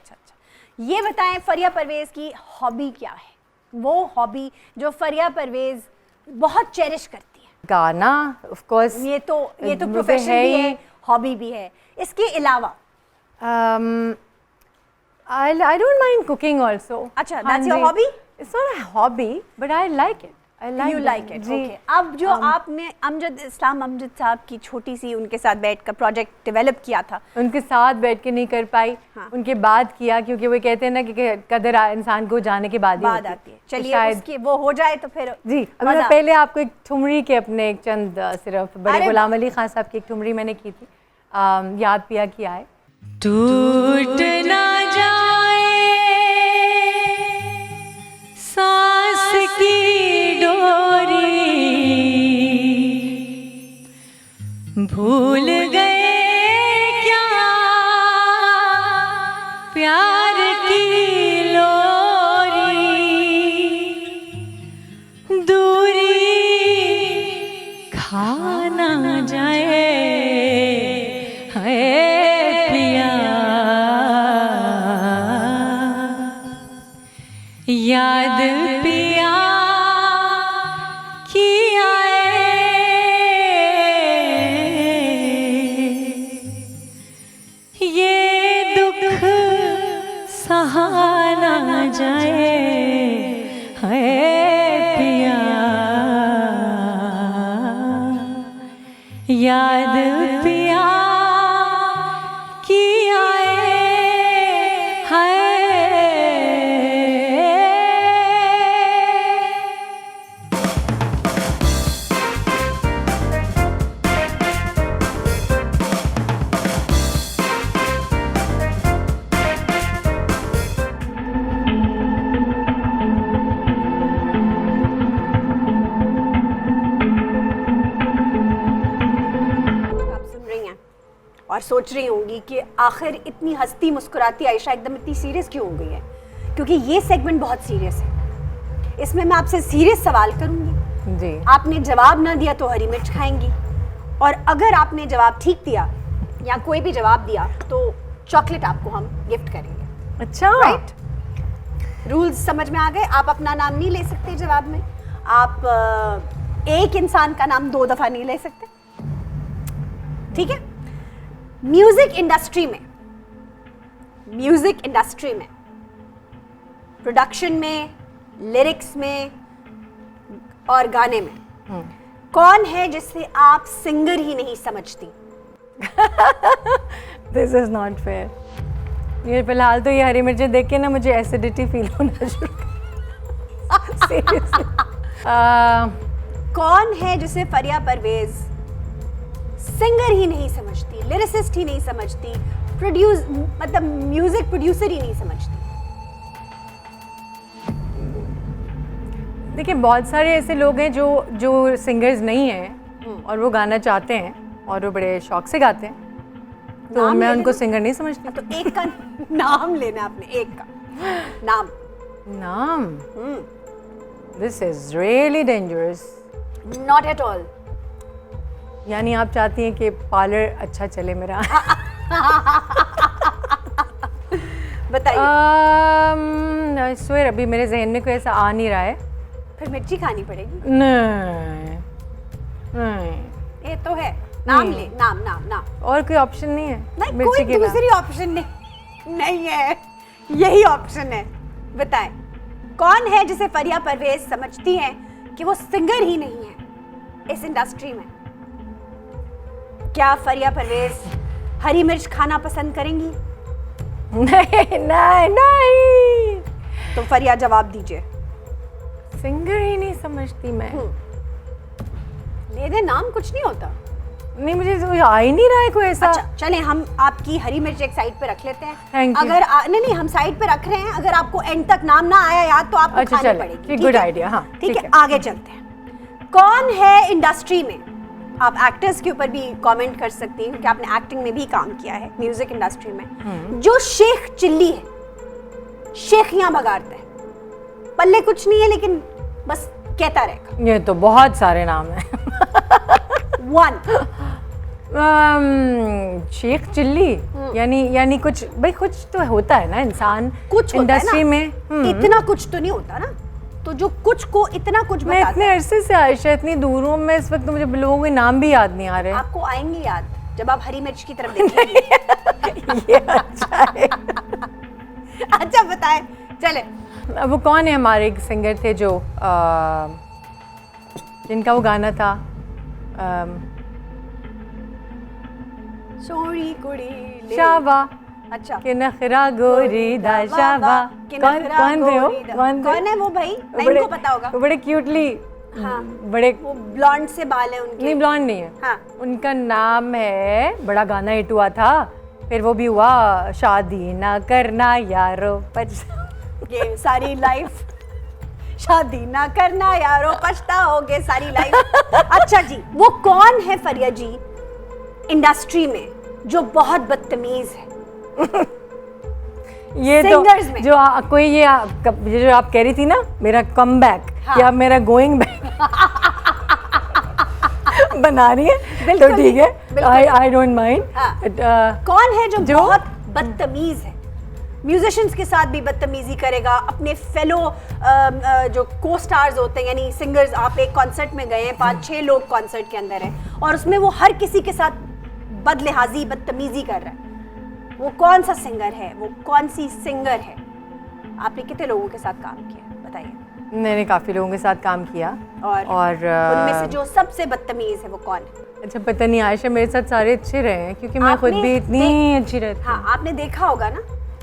A: ये बताएं, फरिया परवेज़ की हॉबी क्या है? वो हॉबी जो फरिया परवेज़ बहुत चेरिश करती है।
D: गाना, ऑफ कोर्स।
A: ये तो
D: मुझे
A: प्रोफेशन
D: है
A: भी
D: ही।
A: है, हॉबी भी है। इसके अलावा
D: I don't mind cooking also.
A: अच्छा,
D: हाँ
A: that's your
D: ji.
A: hobby?
D: It's not a hobby, but I like it. I like
A: You
D: that.
A: like it,
D: ji.
A: okay. अब जो आपने इस्लाम अमजद साहब की छोटी सी उनके साथ बैठकर प्रोजेक्ट डेवलप किया था,
D: उनके साथ बैठ के नहीं कर पाई।
A: हाँ।
D: उनके बाद किया, क्योंकि वो कहते हैं ना कि कदर इंसान को जाने के बाद ही होती
A: आती है।
D: तो
A: चलिए,
D: शायद
A: उसकी वो हो जाए तो फिर
D: जी। अभी
A: मज़ा।
D: मैं पहले आपको एक ठुमरी के अपने एक चंद सिर्फ बड़े
A: अरे
D: गुलाम अली खान साहब की एक ठुमरी मैंने की थी, याद पिया कि आए।
E: टूट ना जाए सांस की डोरी, भूल गए क्या प्यार की लोरी, दूरी खा ना जाए है पिया, याद पिया की आए, ये दुख सहा ना जाए है पिया, याद पिया की आए है।
A: आप सुन रही हैं और सोच रही होंगी कि आखिर इतनी हंसती मुस्कुराती आयशा एकदम इतनी सीरियस क्यों हो गई है, क्योंकि ये सेगमेंट बहुत सीरियस है। इसमें मैं आपसे सीरियस सवाल करूंगी,
D: जी।
A: आपने जवाब ना दिया तो हरी मिर्च खाएंगी, और अगर आपने जवाब ठीक दिया या कोई भी जवाब दिया तो चॉकलेट आपको हम गिफ्ट करेंगे।
D: अच्छा
A: राइट, रूल्स समझ में आ गए। आप अपना नाम नहीं ले सकते जवाब में, आप एक इंसान का नाम 2 दफा नहीं ले सकते, ठीक है। म्यूजिक इंडस्ट्री में प्रोडक्शन में, लिरिक्स में और गाने में कौन है जिससे आप सिंगर ही नहीं समझती?
D: This is not fair. ये फिलहाल तो ये हरी मिर्चें देख के ना मुझे एसिडिटी फील होना शुरू सीरियसली।
A: कौन है जिसे फरिया परवेज सिंगर ही नहीं समझती, लिरिसिस्ट ही नहीं समझती, मतलब म्यूजिक प्रोड्यूसर ही नहीं समझती?
D: देखिए बहुत सारे ऐसे लोग हैं जो सिंगर्स नहीं हैं और वो गाना चाहते हैं और वो बड़े शौक से गाते हैं, तो
A: नाम
D: मैं
A: ले
D: उनको
A: लेना।
D: सिंगर नहीं समझती।
A: तो एक का नाम लेना, आपने एक का नाम।
D: This is really dangerous.
A: Not at all.
D: यानी आप चाहती हैं कि पार्लर अच्छा चले मेरा?
A: बताइए।
D: आई स्वेयर अभी मेरे जहन में कोई ऐसा आ नहीं रहा है।
A: फिर मिर्ची खानी पड़ेगी।
D: नहीं नहीं,
A: ये तो है। नाम ले, नाम।
D: और कोई ऑप्शन नहीं है?
A: नहीं,
D: मिर्ची
A: कोई
D: के अलावा?
A: दूसरी ऑप्शन नहीं है, यही ऑप्शन है। बताएं, कौन है जिसे फरिया परवेज समझती है कि वो सिंगर ही नहीं है इस इंडस्ट्री में? क्या फरिया परवेज हरी मिर्च खाना पसंद करेंगी?
D: नहीं।
A: तो फरिया जवाब दीजिए।
D: सिंगर ही नहीं समझती मैं।
A: ले दे नाम, कुछ नहीं होता।
D: नहीं मुझे तो आ ही नहीं रहा है कोई ऐसा।
A: अच्छा चलें, हम आपकी हरी मिर्च एक साइड पे रख लेते हैं।
D: Thank you.
A: अगर नहीं हम साइड पे रख रहे हैं, अगर आपको एंड तक नाम ना आया याद तो आपको
D: अच्छा,
A: खानी
D: चलें,
A: पड़ेगी।
D: ठीक,
A: ठीक
D: good
A: है?
D: idea, हाँ,
A: ठीक
D: ठीक
A: है,
D: है।
A: आगे चलते हैं। कौन है इंडस्ट्री में, आप एक्टर्स के ऊपर भी कमेंट कर सकती हैं क्योंकि आपने एक्टिंग में भी काम किया है म्यूजिक इंडस्ट्री में, जो शेख चिल्ली है, शेखियां बगाड़ता है, पल्ले कुछ नहीं है लेकिन बस कहता रहेगा?
D: ये तो बहुत सारे नाम हैं।
A: 1
D: शेख चिल्ली यानी कुछ भाई, कुछ तो होता है ना इंसान
A: कुछ होता है
D: इंडस्ट्री
A: ना?
D: में।
A: इतना कुछ तो नहीं होता ना, तो जो कुछ को इतना कुछ
D: मैं
A: बताता
D: इतने
A: है।
D: अरसे से आयशा इतनी दूर हूँ, मैं इस वक्त मुझे लोगों के नाम भी याद नहीं आ रहे।
A: आपको आएंगे याद जब आप हरी मिर्च की तरफ देखेंगे।
D: ये अच्छा है।
A: अच्छा बताएं, चले।
D: वो कौन है हमारे एक सिंगर थे जो जिनका वो गाना था
A: सोरी कुड़ी ले।
D: शावा
A: अच्छा,
D: के नखरा गोरी दा शावा।
A: कि
D: कौन
A: नखरा
D: कौन थे वो?
A: गोरी दा-
D: कौन थे?
A: कौन है वो भाई?
D: वो
A: नहीं,
D: बड़े-
A: इनको पता होगा।
D: वो बड़े क्यूटली
A: हाँ,
D: बड़े
A: वो ब्लॉन्ड से बाल है उनके।
D: नहीं ब्लॉन्ड नहीं है।
A: हाँ।
D: उनका नाम है, बड़ा गाना हिट हुआ था, फिर वो भी हुआ, शादी ना करना यारो
A: ये सारी लाइफ शादी ना करना यारो पछताओगे सारी लाइफ। अच्छा जी, वो कौन है फरिया जी इंडस्ट्री में जो बहुत बदतमीज है?
D: ये
A: Singers
D: तो
A: में।
D: जो कोई ये जो आप कह रही थी ना, मेरा कम बैक
A: हाँ।
D: या मेरा गोइंग बैक बना रही है,
A: बिल्कुल
D: तो ठीक है,
A: बिल्कुल।
D: I don't mind.
A: हाँ। कौन है जो
D: जो-
A: बहुत बदतमीज है? म्यूजिशियंस के साथ भी बदतमीजी करेगा, अपने फेलो जो को स्टार्स होते हैं यानी सिंगर्स, आप एक कॉन्सर्ट में गए हैं, 5-6 लोग कॉन्सर्ट के अंदर हैं और उसमें वो हर किसी के साथ बदलिहाजी बदतमीजी कर रहा है, वो कौन सा सिंगर है, वो कौन सी सिंगर है? आपने कितने लोगों के साथ काम किया बताइए?
D: मैंने काफ़ी लोगों के साथ काम किया
A: और उनमें से जो सबसे बदतमीज है वो कौन है?
D: अच्छा पता नहीं, आयशा मेरे साथ सारे अच्छे रहे हैं क्योंकि मैं खुद
A: आपने
D: भी इतनी अच्छी रहती हूँ।
A: हाँ, आपने देखा होगा ना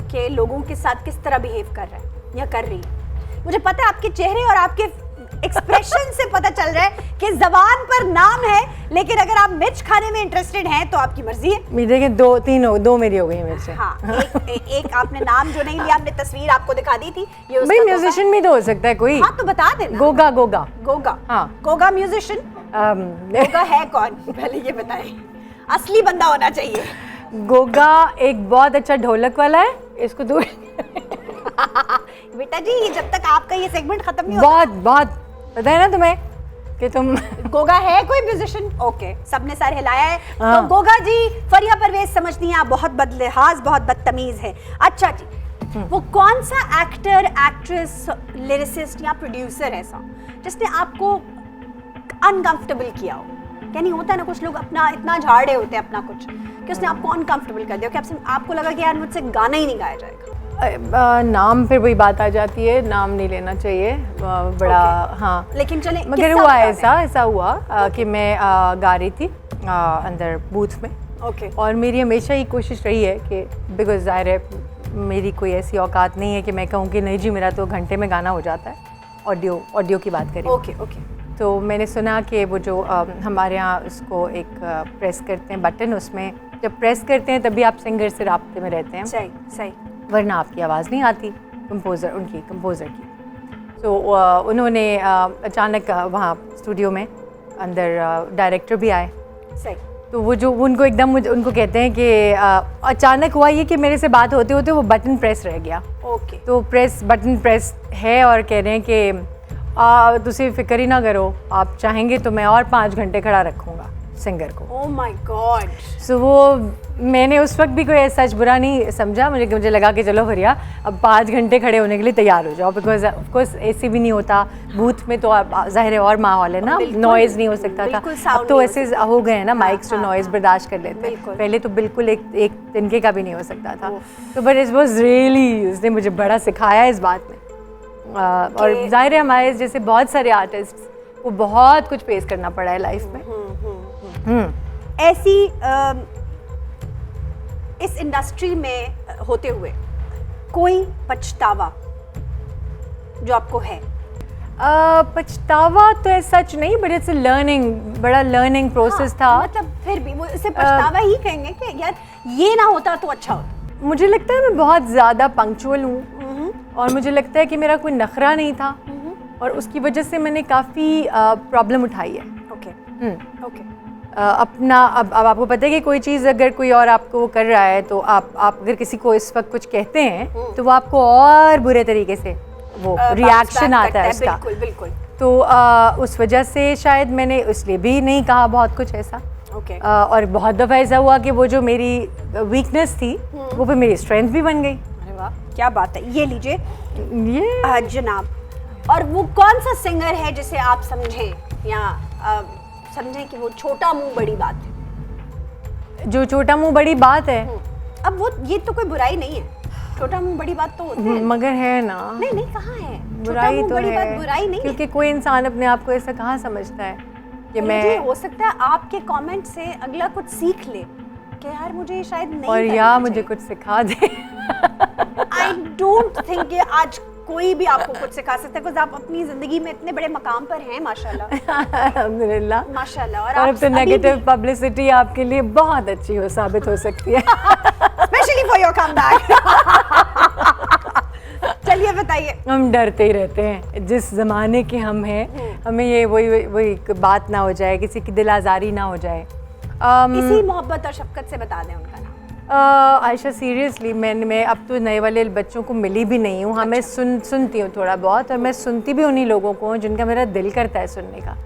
A: कि लोगों के साथ किस तरह बिहेव कर रहा है या कर रही है। मुझे पता है आपके चेहरे और आपके एक्सप्रेशन से पता चल रहा है कि जबान पर नाम है, लेकिन अगर आप मिर्च खाने में इंटरेस्टेड हैं तो आपकी मर्जी है।
D: मेरी देखिए दो मेरी हो गई मेरे से।
A: हाँ, एक आपने नाम जो नहीं लिया, हमने तस्वीर आपको दिखा दी थी, ये उसका
D: भाई
A: गोगा
D: म्यूजिशियन भी तो हो सकता है कोई।
A: है। हाँ तो बता देना।
D: गोगा
A: गोगा
D: हाँ।
A: गोगा म्यूजिशियन। गोगा है कौन पहले ये बताएं, असली बंदा होना चाहिए।
D: गोगा एक बहुत अच्छा ढोलक वाला है, इसको दूर
A: बेटा जी, ये जब तक आपका ये सेगमेंट खत्म नहीं होता।
D: बहुत पता है ना तुम्हें, कि तुम
A: गोगा है कोई म्यूजिशियन? ओके, सबने सर हिलाया है। तो गोगा जी, फरिया परवेज समझती हैं आप बहुत बदलिहाज, बहुत बदतमीज है। अच्छा जी, वो कौन सा एक्टर, एक्ट्रेस, लिरिसिस्ट या प्रोड्यूसर ऐसा जिसने आपको अनकंफर्टेबल किया हो? यानी होता है ना, कुछ लोग अपना इतना झाड़े होते हैं अपना कुछ कि उसने आपको अनकंफर्टेबल कर दिया, कि आपको लगा कि यार मुझसे गाना ही नहीं गाया जाएगा।
D: नाम फिर वही बात आ जाती है, नाम नहीं लेना चाहिए बड़ा। हाँ,
A: लेकिन चले,
D: मगर हुआ ऐसा हुआ कि मैं गा रही थी अंदर बूथ में।
A: ओके।
D: और मेरी हमेशा ही कोशिश रही है कि बिकॉज ज़ाहिर है मेरी कोई ऐसी औकात नहीं है कि मैं कहूँ कि नहीं जी मेरा तो घंटे में गाना हो जाता है। ऑडियो की बात करें।
A: Okay okay.
D: तो मैंने सुना कि वो जो हमारे यहाँ उसको एक प्रेस करते हैं बटन, उसमें जब प्रेस करते हैं तभी आप सिंगर से राब्ते में रहते हैं।
A: सही सही।
D: वरना आपकी आवाज़ नहीं आती कंपोज़र की। तो उन्होंने अचानक वहाँ स्टूडियो में अंदर डायरेक्टर भी आए।
A: सही।
D: तो वो जो उनको एकदम उनको कहते हैं कि अचानक हुआ ये कि मेरे से बात होते होते वो बटन प्रेस रह गया।
A: ओके।
D: तो बटन प्रेस है और कह रहे हैं कि तुसी फिक्र ही ना करो, आप चाहेंगे तो मैं और 5 घंटे खड़ा रखूँगा सिंगर को।
A: Oh my God.
D: सो वो मैंने उस वक्त भी कोई सच बुरा नहीं समझा, मुझे लगा कि चलो भैया अब 5 घंटे खड़े होने के लिए तैयार हो जाओ, बिकॉज ऑफकोर्स एसी भी नहीं होता बूथ में, तो ज़ाहिर है और माहौल है ना, नॉइज़ नहीं हो सकता था। अब तो ऐसे हो गए हैं ना माइक्स जो नॉइज़ बर्दाश्त कर लेते हैं, पहले तो बिल्कुल एक तिनके का भी नहीं हो सकता था। तो बट इट वॉज रियली, उसने मुझे बड़ा सिखाया इस बात में। और जाहिर है हमारे जैसे बहुत सारे आर्टिस्ट को बहुत कुछ फेस करना पड़ा है लाइफ में।
A: ऐसी इस इंडस्ट्री में होते हुए कोई पछतावा जो आपको है?
D: पछतावा तो ऐसा सच नहीं, बट इट्स बड़ा लर्निंग प्रोसेस था।
A: मतलब फिर भी वो इसे पछतावा ही कहेंगे कि यार ये ना होता तो अच्छा होता।
D: मुझे लगता है मैं बहुत ज़्यादा पंक्चुअल हूँ और मुझे लगता है कि मेरा कोई नखरा नहीं था और उसकी वजह से मैंने काफ़ी प्रॉब्लम उठाई है।
A: Okay okay.
D: अपना अब आपको पता है कि कोई चीज़ अगर कोई और आपको वो कर रहा है तो आप अगर किसी को इस वक्त कुछ कहते हैं तो वो आपको और बुरे तरीके से वो रिएक्शन आता है उसका।
A: बिल्कुल बिल्कुल।
D: तो उस वजह से शायद मैंने इसलिए भी नहीं कहा बहुत कुछ ऐसा।
A: ओके।
D: और बहुत दफ़ा ऐसा हुआ कि वो जो मेरी वीकनेस थी वो फिर मेरी स्ट्रेंथ भी बन गई।
A: अरे वाह, क्या बात है। ये लीजिए
D: ये
A: जनाब। और वो कौन सा सिंगर है जिसे आप समझें या समझें कि वो छोटा मुंह बड़ी बात है?
D: जो छोटा मुंह बड़ी बात है,
A: अब वो ये तो कोई बुराई नहीं है, छोटा मुंह बड़ी बात तो होता है।
D: मगर है ना,
A: नहीं नहीं, कहाँ है
D: बुराई तो
A: बड़ी
D: है,
A: बात बुराई नहीं
D: क्योंकि कोई इंसान अपने आप को ऐसा कहाँ समझता है कि
A: है।
D: मैं,
A: हो सकता है आपके कमेंट से अगला कुछ सीख ले कि यार मुझे शायद नहीं
D: और
A: करना
D: या मुझे
A: चाहिए।
D: कुछ सिखा दे।
A: आई डोंट थिंक कि आज कोई भी आपको कुछ सिखा सकता है, बिकॉज़ आप अपनी जिंदगी में इतने बड़े मकाम पर हैं माशाल्लाह।
D: अल्हम्दुलिल्लाह।
A: माशाल्लाह।
D: और
A: आप
D: अब तो नेगेटिव पब्लिसिटी आपके लिए बहुत अच्छी हो साबित हो सकती है।
A: Specially for your comeback. चलिए बताइए।
D: हम डरते ही रहते हैं जिस ज़माने के हम हैं, हमें ये वही बात ना हो जाए, किसी की दिल आज़ारी ना हो जाए।
A: इसी मोहब्बत और शफकत से बता दें उनका नाम।
D: आयशा सीरियसली मैं अब तो नए वाले बच्चों को मिली भी नहीं हूँ। हाँ, मैं सुनती हूँ थोड़ा बहुत, और मैं सुनती भी उन्हीं लोगों को हूँ जिनका मेरा दिल करता है सुनने का।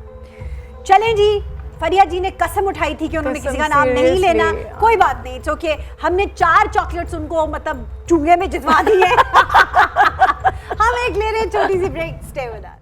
A: चलें जी, फरिया जी ने कसम उठाई थी कि उन्होंने किसी का नाम नहीं लेना। कोई बात नहीं, इट्स ओके। हमने 4 चॉकलेट्स उनको मतलब चूंगे में जितवा दी है। हम एक ले रहे हैं छोटी सी ब्रेक। Stay with us.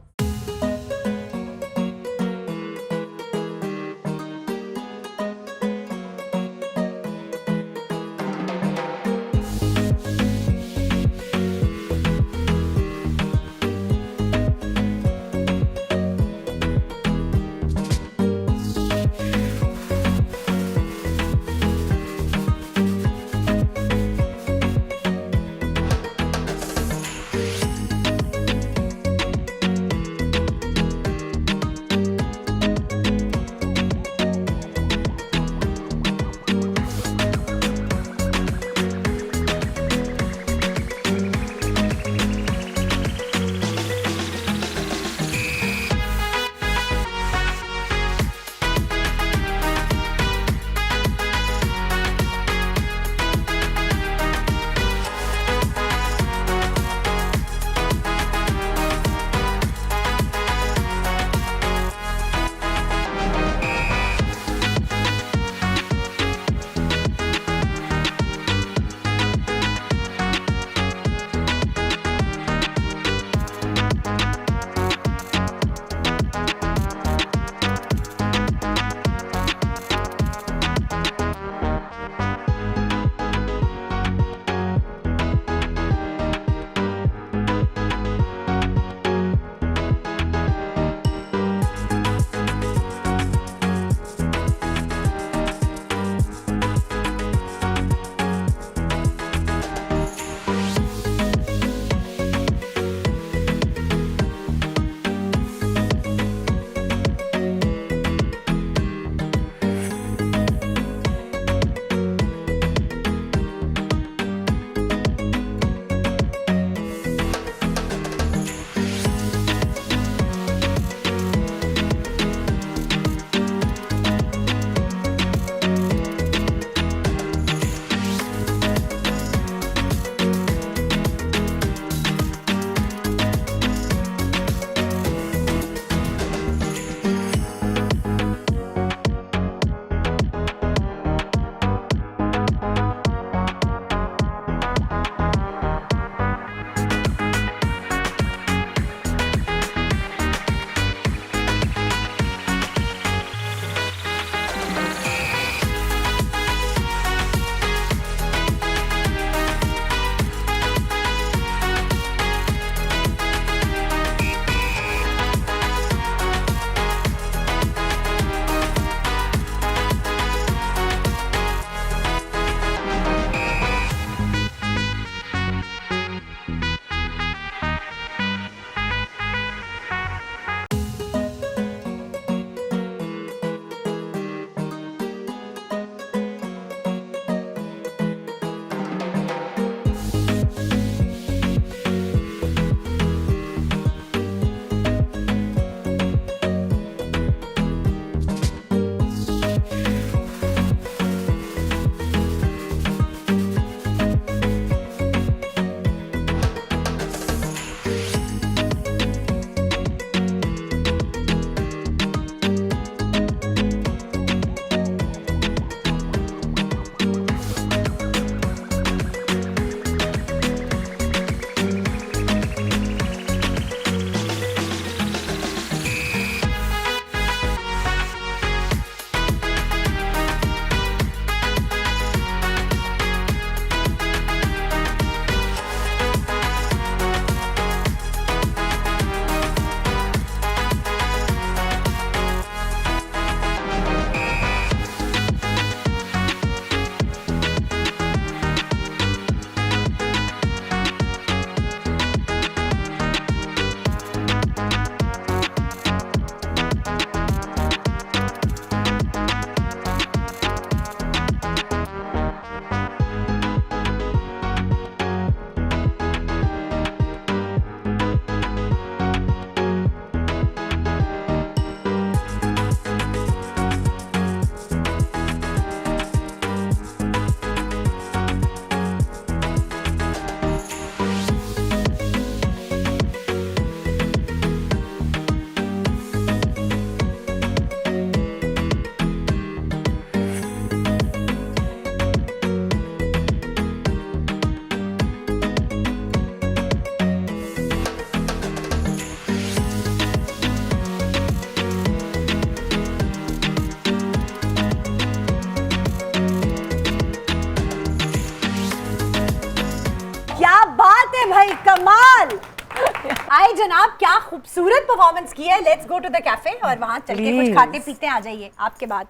A: आए जनाब, क्या खूबसूरत परफॉर्मेंस की है। Let's go to the cafe और वहां चल के कुछ
D: Please.
A: खाते पीते आ जाइए आपके बाद।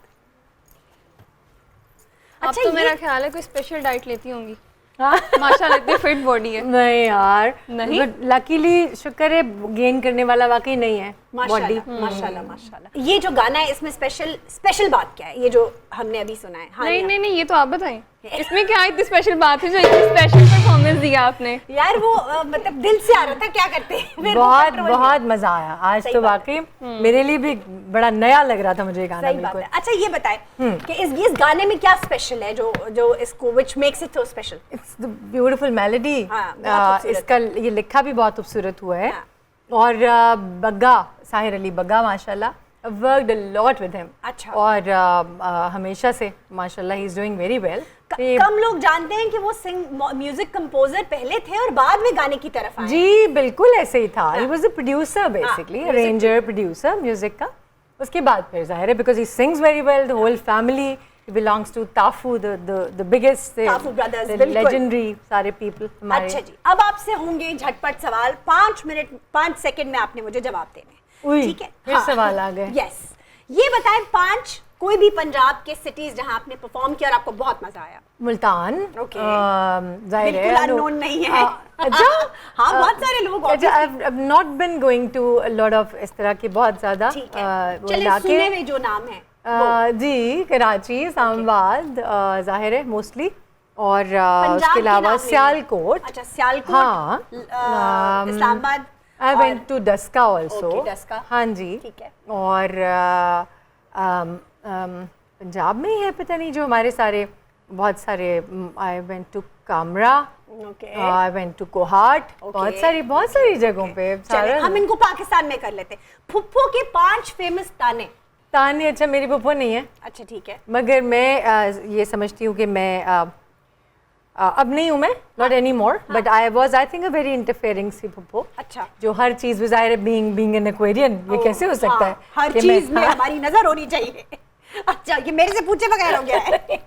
B: अब
A: अच्छा,
B: तो
A: ये-
B: मेरा ख्याल है कोई स्पेशल डाइट लेती होंगी। माशाल्लाह इतनी फिट बॉडी है।
D: नहीं यार,
B: नहीं?
D: लकीली शुक्र है गेन करने वाला वाकई नहीं है बॉडी।
A: माशाल्लाह माशाल्लाह माशाल्लाह। ये जो गाना है इसमें स्पेशल बात क्या है, ये जो हमने अभी सुना है? हाँ
B: नहीं
A: यार।
B: नहीं नहीं, ये तो आप बताएं, इसमें क्या इतनी स्पेशल बात है जो इतनी स्पेशल परफॉर्मेंस दिया आपने?
A: यार वो मतलब दिल से आ रहा था, क्या करते हैं फिर वो
D: बहुत
A: control
D: बहुत मजा आया आज
A: सही
D: तो
A: बात
D: वाकई मेरे लिए भी बड़ा नया लग रहा था मुझे ये गाना
A: सही बात
D: बिल्कुल।
A: है। अच्छा ये बताएं कि इस गाने में क्या स्पेशल है जो इसको which makes it so special?
D: It's the beautiful melody.
A: हाँ, बहुत खूबसूरत।
D: इसका ये लिखा भी बहुत खूबसूरत हुआ है।
A: हाँ।
D: और बग्गा, साहिर अली बग्गा माशाल्लाह, I've worked a lot with him।
A: अच्छा।
D: और हमेशा से माशाल्लाह he is doing very well।
A: कम लोग जानते हैं कि वो म्यूजिक कंपोजर पहले थे और बाद में गाने की तरफ आए।
D: जी बिल्कुल ऐसे ही था। he was a producer basically,
A: music
D: arranger, producer music का। उसके बाद फिर जाहिर है because he sings very well, the whole family he belongs to Tafu, the biggest
A: Tafu brothers,
D: the
A: बिल्कुल।
D: legendary सारे people हमारे।
A: अच्छा जी, अब आपसे होंगे झटपट सवाल, 5 सेकंड में आपने मुझे जवाब देने।
D: उई,
A: ठीक है,
D: फिर सवाल आ गए।
A: यस, ये बताएं 5 कोई भी पंजाब के सिटीज जहां आपने परफॉर्म किया और आपको बहुत मजा आया।
D: मुल्तान।
A: Okay.
D: जाहिर है
A: बिल्कुल अननोन नहीं है।
D: अच्छा
A: हाँ, बहुत सारे लोग
D: अच्छा, I've not been going to a lot of इस तरह के बहुत ज्यादा
A: ठीक है,
D: वो
A: चलिए
D: इलाके।
A: सुने हुए जो नाम है
D: जी कराची, इस्लामाबाद जाहिर है मोस्टली, और
A: पंजाब
D: उसके
A: के
D: अलावा
A: नाम ले लें।
D: सियालकोट।
A: अच्छा, सियालकोट,
D: हाँ,
A: इस्लामाबाद।
D: आई
A: और-
D: went to Daska also.
A: Okay, Daska.
D: हाँ जी,
A: ठीक है।
D: और पंजाब में ही है पता नहीं जो हमारे सारे बहुत सारे। I went to Kamra,
A: okay,
D: I went to Kohat, बहुत सारी जगहों पे
A: चलिए
D: सारा
A: हम इनको पाकिस्तान में कर लेते हैं। फुप्पो के 5 फेमस ताने।
D: ताने। अच्छा मेरी पप्पो नहीं है,
A: अच्छा ठीक है,
D: मगर मैं ये समझती हूँ कि मैं अब नहीं हूँ मैं, not any more, but I was I think a very interfering सी पप्पो।
A: अच्छा।
D: जो हर चीज विजायर बीइंग एन एक्वेरियन, ये कैसे हो सकता है
A: हाँ, हर
D: कि
A: चीज में
D: हाँ,
A: हमारी नजर होनी चाहिए। अच्छा, ये मेरे से पूछे बगैर हो गया है।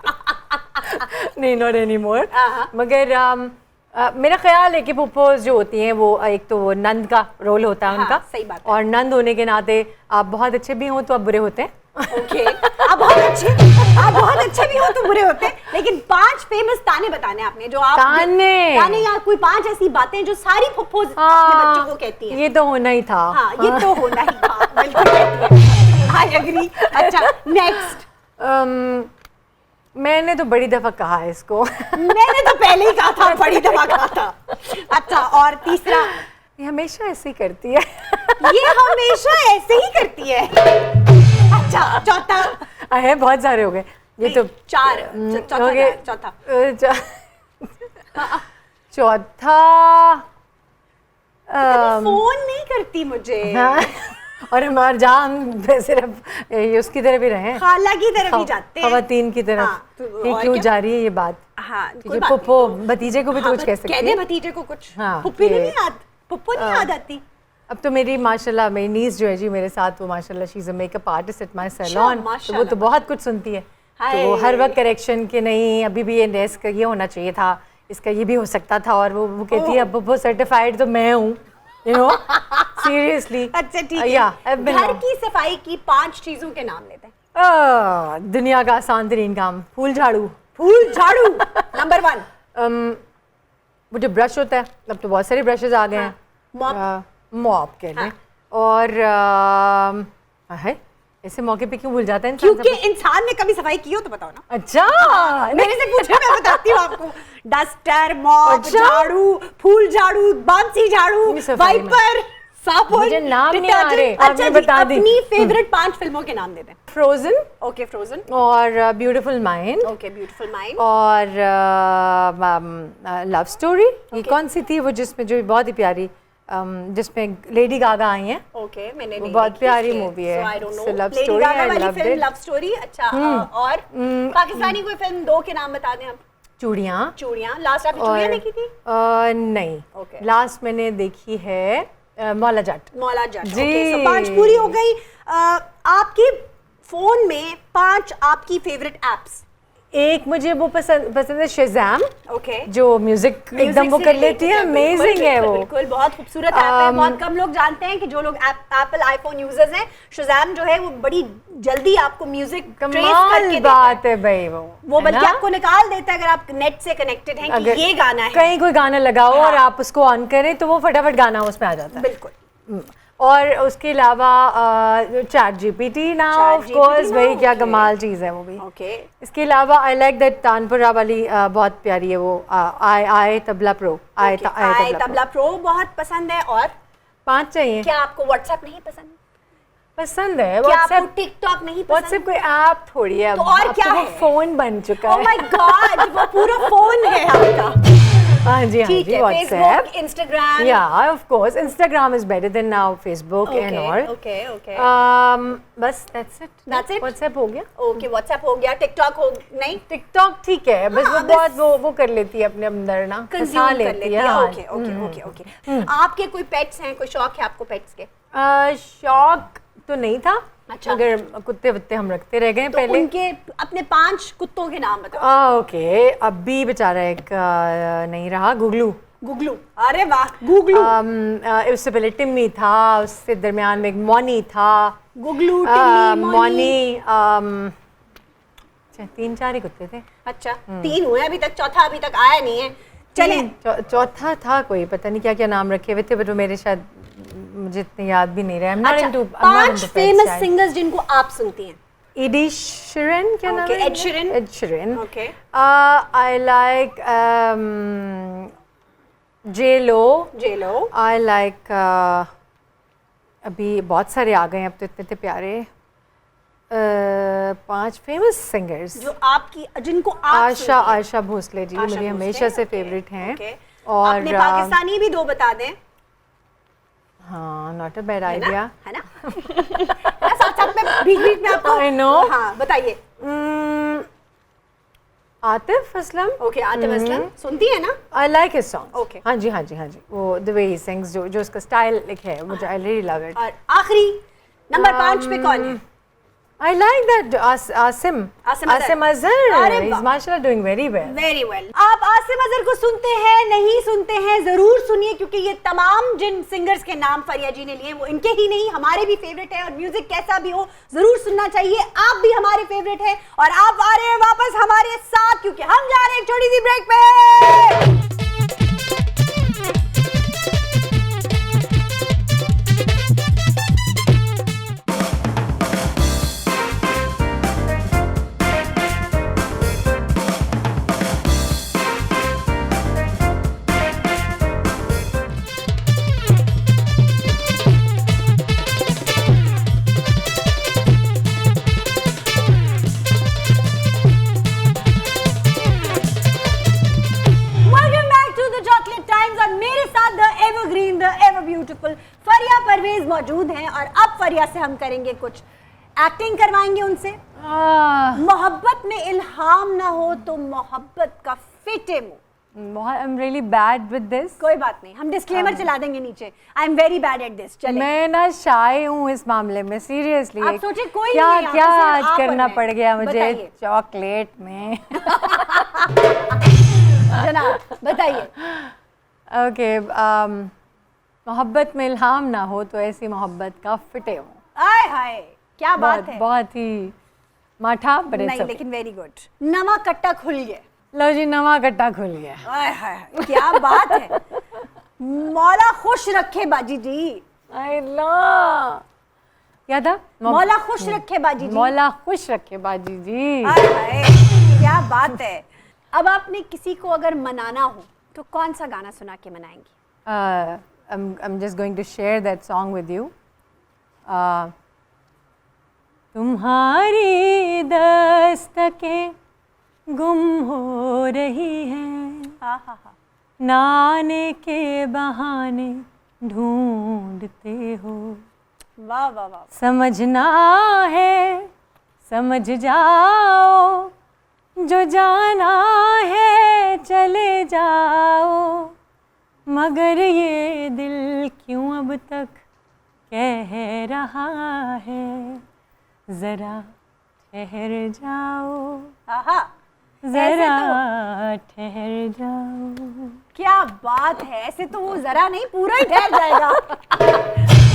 D: नहीं नॉट एनी मोर,
A: हाँ।
D: मगर मेरा ख्याल है कि पुप्पोज जो होती हैं वो एक तो वो नंद का रोल होता है
A: हाँ,
D: उनका,
A: सही बात है।
D: और नंद होने के नाते आप बहुत अच्छे भी हों तो आप बुरे होते हैं।
A: ओके, आप बहुत अच्छे भी हो तो बुरे होते हैं, लेकिन 5 फेमस ताने बताने आपने जो आप ताने या कोई 5 ऐसी बातें जो सारी फुप्पोज अपने बच्चों को कहती हैं।
D: ये तो होना ही था।
A: हाँ, ये तो होना ही था, बिल्कुल कहती है। I agree. अच्छा, नेक्स्ट।
D: मैंने तो बड़ी दफा कहा है इसको।
A: मैंने तो पहले ही कहा था, बड़ी दफा कहा था। अच्छा, और तीसरा?
D: ये हमेशा ऐसे ही करती है।
A: ये हमेशा ऐसे ही करती है। अच्छा, चौथा?
D: है बहुत सारे हो गए ये तो।
A: 4, चौथा
D: हो गए।
A: क्या है? चौथा?
D: चौथा
A: फोन नहीं करती मुझे।
D: हाँ, और हमारे जहाँ हम सिर्फ उसकी तरह भी रहे,
A: खाला की तरफ ही जाते हैं।
D: खवातीन की तरफ।
A: हाँ, तो
D: ये
A: और
D: क्यों
A: क्या?
D: जा रही है ये बात?
A: हाँ, कोई
D: क्योंकि
A: बात
D: पुप्पो
A: नहीं।
D: भतीजे को भी तो कुछ कह सकती
A: कह दे
D: है।
A: भतीजे को कुछ।
D: हाँ,
A: पुप्पी को
D: कि-
A: नहीं याद, पुप्पो नहीं याद आती।
D: अब तो मेरी माशाल्लाह मेरी नीस जो है जी मेरे साथ, वो माशाल्लाह she is a makeup artist at my salon, तो वो
A: माशाल्लाह।
D: तो बहुत कुछ सुनती है। तो वो हर वक्त करेक्शन के नहीं अभी भी ये डेस्क ये होना चाहिए था, इसका ये भी हो सकता था, और वो कहती है अब वो सर्टिफाइड तो मैं हूँ, यू नो सीरियसली।
A: अच्छा ठीक है।
D: या
A: घर की सफाई की 5 चीजों के नाम लेते हैं।
D: दुनिया का आसान तरीन काम, फूल झाड़ू।
A: फूल झाड़ू नंबर 1।
D: वो जो ब्रश होता है, अब तो बहुत सारे ब्रशेज आ गए हैं।
A: मॉप।
D: मॉप कह लें। और है ऐसे मौके पे क्यों भूल जाता है इंसान
A: क्योंकि
D: सब?
A: इंसान ने कभी सफाई की हो तो बताओ ना।
D: अच्छा
A: मेरे से पूछे, मैं बताती हूँ आपको। डस्टर, मॉप,
D: अच्छा।
A: झाड़ू, फूल झाड़ू, बांसी झाड़ू,
D: ये सफाई में।
A: वाइपर, साबुन,
D: मुझे नाम नहीं आ रहे,
A: डिटर्जेंट।
D: आपने
A: अच्छा
D: बता दी।
A: अपनी फेवरेट 5 फिल्मों के नाम दे दें।
D: Frozen
A: okay, Frozen.
D: और Beautiful Mind
A: okay, Beautiful Mind.
D: और लव स्टोरी। ये कौन सी थी वो जिसमें जो बहुत ही प्यारी जिसमें लेडी गागा आई हैं?
A: ओके, मैंने
D: वो
A: नहीं
D: बहुत
A: देखी
D: प्यारी
A: इसलिए,
D: मूवी है।
A: so I don't know.
D: It's a love
A: Lady
D: story,
A: Gaga
D: I
A: वाली
D: loved
A: film
D: it.
A: Love story. अच्छा, और पाकिस्तानी कोई फिल्म 2 के नाम बता दें आप।
D: चूड़ियाँ।
A: चूड़ियाँ। लास्ट आपने चूड़ियाँ देखी थी?
D: नहीं,
A: Okay.
D: लास्ट मैंने देखी है मौला जट।
A: मौला जट।
D: जी।
A: Okay, so 5 पूरी हो गई। आपके फोन में 5 आपकी फेवरेट एप्स,
D: एक मुझे वो पसंद है शेज़ैम,
A: ओके
D: जो म्यूजिक एकदम वो कर लेती है, अमेजिंग है वो।
A: बिल्कुल बहुत खूबसूरत ऐप है। बहुत कम लोग जानते हैं कि जो लोग एप्पल आईफोन यूजर्स हैं, शेज़ैम जो है वो बड़ी जल्दी आपको म्यूजिक ट्रेस
D: कमाल
A: करके
D: बात है भाई वो है
A: बल्कि
D: ना?
A: आपको निकाल देता है अगर आप नेट से कनेक्टेड हैं कि
D: अगर
A: ये गाना है।
D: कहीं कोई गाना लगाओ और
A: हाँ।
D: आप उसको ऑन करें तो वो फटाफट गाना उसमें आ जाता है।
A: बिल्कुल।
D: और उसके अलावा चैट जीपीटी ना, ऑफ कोर्स भाई क्या कमाल चीज़ है वो भी।
A: ओके
D: इसके अलावा आई लाइक दैट तानपुरा वाली बहुत प्यारी है वो, आई तबला प्रो, आई
A: तबला प्रो बहुत पसंद है। और
D: 5 चाहिए।
A: क्या आपको व्हाट्सएप नहीं पसंद?
D: पसंद है
A: क्या आपको
D: व्हाट्सएप।
A: टिकटॉक नहीं पसंद?
D: व्हाट्सएप कोई ऐप थोड़ी है,
A: तो और
D: अब
A: क्या
D: वो
A: है?
D: फोन बन चुका
A: ओह
D: है।
A: माय गॉड, वो पूरा फोन है आपका।
D: हाँ जी, हाँ
A: ठीक
D: जी,
A: है,
D: WhatsApp.
A: Facebook, Instagram.
D: Yeah, of course. Instagram is better than now Facebook and all.
A: Okay okay
D: बस that's it.
A: That's it?
D: WhatsApp हो गया।
A: ओके व्हाट्सएप हो गया, टिकटॉक हो नहीं
D: TikTok ठीक है, बस
A: हाँ,
D: वो बहुत वो कर लेती है अपने अंदर ना,
A: कंज्यूम
D: फंसा
A: कर
D: लेती
A: लेती
D: है।
A: है।
D: हाँ।
A: Okay okay okay okay. आपके कोई पेट्स हैं? कोई शौक है आपको पेट्स के?
D: शौक तो नहीं था,
A: अच्छा।
D: अगर कुत्ते वत्ते हम रखते रह गए
A: तो
D: पहले।
A: उनके अपने 5 कुत्तों के नाम बताओ।
D: ओके, अभी बेचारा एक नहीं रहा, गुगलू।
A: गुगलू, अरे वाह गुगलू।
D: उससे पहले टिम्मी था, उससे दरमियान में एक मॉनी था।
A: गुगलू, टिम्मी,
D: मॉनी 3-4 ही कुत्ते थे।
A: अच्छा 3 हुए अभी तक, चौथा अभी तक आया नहीं है। चले
D: चौथा था कोई, पता नहीं क्या क्या नाम रखे हुए थे, बट वो मेरे शायद मुझे इतने याद भी नहीं रहे।
A: अच्छा 5 फेमस सिंगर्स जिनको आप सुनती हैं।
D: एडी शीरन, क्या नाम
A: Okay,
D: है?
A: Ed Sheeran.
D: Ed Sheeran.
A: Okay.
D: I like J-Lo.
A: जेलो।
D: I like अभी बहुत सारे आ गए हैं अब तो, इतने प्यारे 5 फेमस सिंगर्स।
A: जो आपकी जिनको आप
D: आशा
A: सुनती हैं।
D: आशा भोसले जी
A: आशा
D: मेरी
A: भोसले,
D: हमेशा से
A: okay,
D: फेवरेट हैं।
A: okay.
D: और
A: अपने पाकिस्तानी भी 2 बता दें,
D: हाँ, नॉट अ बैड
A: है ना?
D: आइडिया।
A: है ना? साथ में बीच में आपको
D: I know.
A: हाँ बताइए।
D: आतिफ असलम।
A: ओके आतिफ असलम सुनती है ना?
D: I like his songs.
A: Okay.
D: हाँ जी, हाँ जी, हाँ जी, वो द वे ही सिंग्स, जो उसका स्टाइल है, मुझे आई रियली लव इट।
A: और आखिरी नंबर 5 पे कौन है?
D: I like that Asim Azhar.
A: अरे
D: He's
A: वाह।
D: mashallah doing very well.
A: Very well. आप आसिम अजहर को सुनते हैं नहीं सुनते हैं, जरूर सुनिए, क्योंकि ये तमाम जिन सिंगर्स के नाम फरिया जी ने लिए वो इनके ही नहीं हमारे भी फेवरेट है। और म्यूजिक कैसा भी हो जरूर सुनना चाहिए, आप भी हमारे फेवरेट है। और आप आ रहे हैं वापस हमारे साथ, क्योंकि हम जा रहे हैं एक छोटी सी ब्रेक पे। फरिया परवेज मौजूद हैं और अब फरिया से हम करेंगे कुछ एक्टिंग करवाएंगे उनसे। मोहब्बत में इल्हाम ना हो तो मोहब्बत का फिटे मुंह।
D: I am really bad with this.
A: कोई बात नहीं, हम डिस्क्लेमर चला देंगे नीचे, I am very bad at this. चले
D: मैं ना शाय हूँ इस मामले में, सीरियसली।
A: आप सोचे कोई
D: क्या
A: नहीं है,
D: क्या
A: यहाँ पे
D: आज
A: सिर्फ आप
D: करना
A: और मैं।
D: पड़ गया मुझे
A: बताइए।
D: चॉकलेट में।
A: जनाब बताइए।
D: ओके, मोहब्बत में इल्हाम ना हो तो ऐसी मोहब्बत का फिटे हो।
A: आय हाय क्या बात है।
D: बहुत ही माठा, but it's
A: नहीं
D: okay.
A: लेकिन वेरी गुड। नवा कट्टा खुल गया।
D: लो जी, नवा गट्टा खुल गया।
A: आय हाय क्या बात है। मौला खुश रखे बाजी जी।
D: आई लो क्या था?
A: मौला खुश रखे बाजी जी।
D: मौला खुश रखे बाजी जी।
A: आय हाय क्या बात है। अब आपने किसी को अगर मनाना हो तो कौन सा गाना सुना के मनाएंगी?
D: I'm just going to share that song with you. तुम्हारी दस्तकें गुम हो रही हैं, नाने के बहाने ढूंढते हो।
A: वाह वाह वाह।
D: समझना है समझ जाओ, जो जाना है चले जाओ, मगर ये दिल क्यों अब तक कह रहा है, जरा ठहर जाओ।
A: आहा
D: जरा ठहर जाओ।
A: क्या बात है, ऐसे तो वो जरा नहीं पूरा ही ठहर जाएगा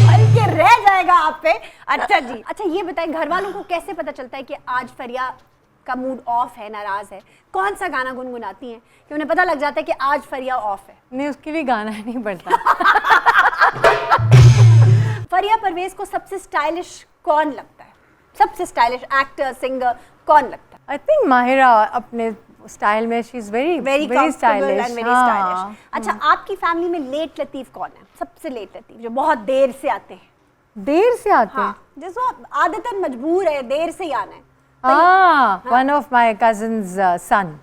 A: बल्कि रह जाएगा आप पे। अच्छा जी, अच्छा ये बताएं घर वालों को कैसे पता चलता है कि आज फरिया का मूड ऑफ है, नाराज है? कौन सा गाना गुनगुनाती हैं कि उन्हें पता लग जाता है कि आज फरिया ऑफ है?
D: नहीं, उसके लिए गाना नहीं पड़ता।
A: फरिया परवेज को सबसे स्टाइलिश कौन लगता है? सबसे स्टाइलिश एक्टर, सिंगर कौन लगता है?
D: आई थिंक माहिरा अपने स्टाइल में she is very
A: very
D: very stylish.
A: Stylish. अच्छा, आपकी फैमिली में लेट लतीफ कौन है? सबसे लेट लतीफ जो बहुत देर से आते हैं।
D: देर से आते हैं?
A: हाँ, जिसको आदतन मजबूर है, देर से ही आना है।
D: वन ऑफ माय कजिन्स सन।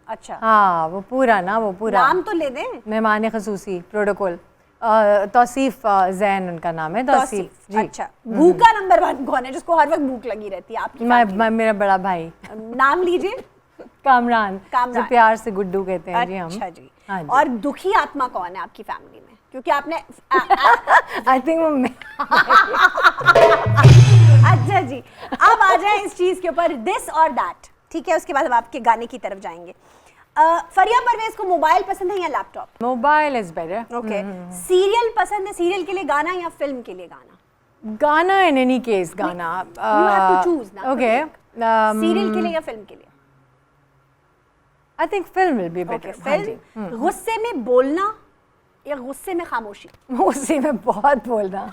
A: अच्छा,
D: हाँ, वो पूरा
A: नाम तो ले दें।
D: मेहमान खसूसी प्रोटोकॉल, तौसीफ जैन उनका नाम है। तौसीफ जी।
A: अच्छा, भूखा नंबर 1 कौन है जिसको हर वक्त भूख लगी रहती है आपकी family में?
D: मेरा बड़ा भाई
A: नाम लीजिए।
D: कामरान,
A: कामरान।
D: जो प्यार से गुड्डू कहते हैं जी हम।
A: अच्छा जी।
D: हाँ जी।
A: और दुखी आत्मा कौन है आपकी फैमिली में? क्योंकि आपने
D: आई थिंक वो
A: अच्छा जी, अब आ जाए इस चीज के ऊपर, दिस और दैट, ठीक है? उसके बाद हम आपके गाने की तरफ जाएंगे। फरिया परवेज को मोबाइल पसंद है या laptop?
D: Mobile is better.
A: Okay. Serial पसंद है? सीरियल के लिए गाना या फिल्म के लिए गाना?
D: गाना इन एनी केस गाना।
A: You have to choose ना।
D: ओके।
A: सीरियल के लिए या फिल्म के लिए?
D: I think film will be
A: okay,
D: better.
A: Film. गुस्से में बोलना या गुस्से में खामोशी?
D: उसी में बहुत बोलना।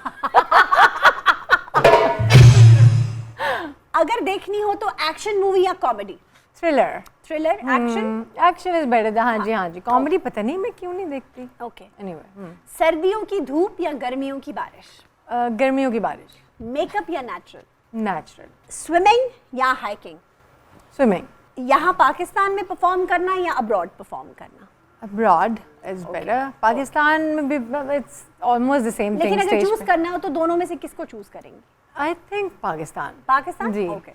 A: अगर देखनी हो तो एक्शन मूवी या comedy?
D: Thriller.
A: Thriller, action?
D: Action is better. हाँ जी, हाँ जी। कॉमेडी पता नहीं मैं क्यों नहीं देखती।
A: ओके।
D: एनीवे,
A: सर्दियों की धूप या गर्मियों की बारिश?
D: गर्मियों की बारिश।
A: मेकअप या नेचुरल?
D: नेचुरल।
A: स्विमिंग या हाइकिंग?
D: स्विमिंग।
A: यहाँ पाकिस्तान में परफॉर्म करना या अब्रॉड परफॉर्म करना?
D: Abroad is better. पाकिस्तान में भी it's almost the same thing.
A: लेकिन अगर चूज करना हो तो दोनों में से किसको चूज करेंगे?
D: I think Pakistan.
A: Pakistan
D: ji.
A: Okay.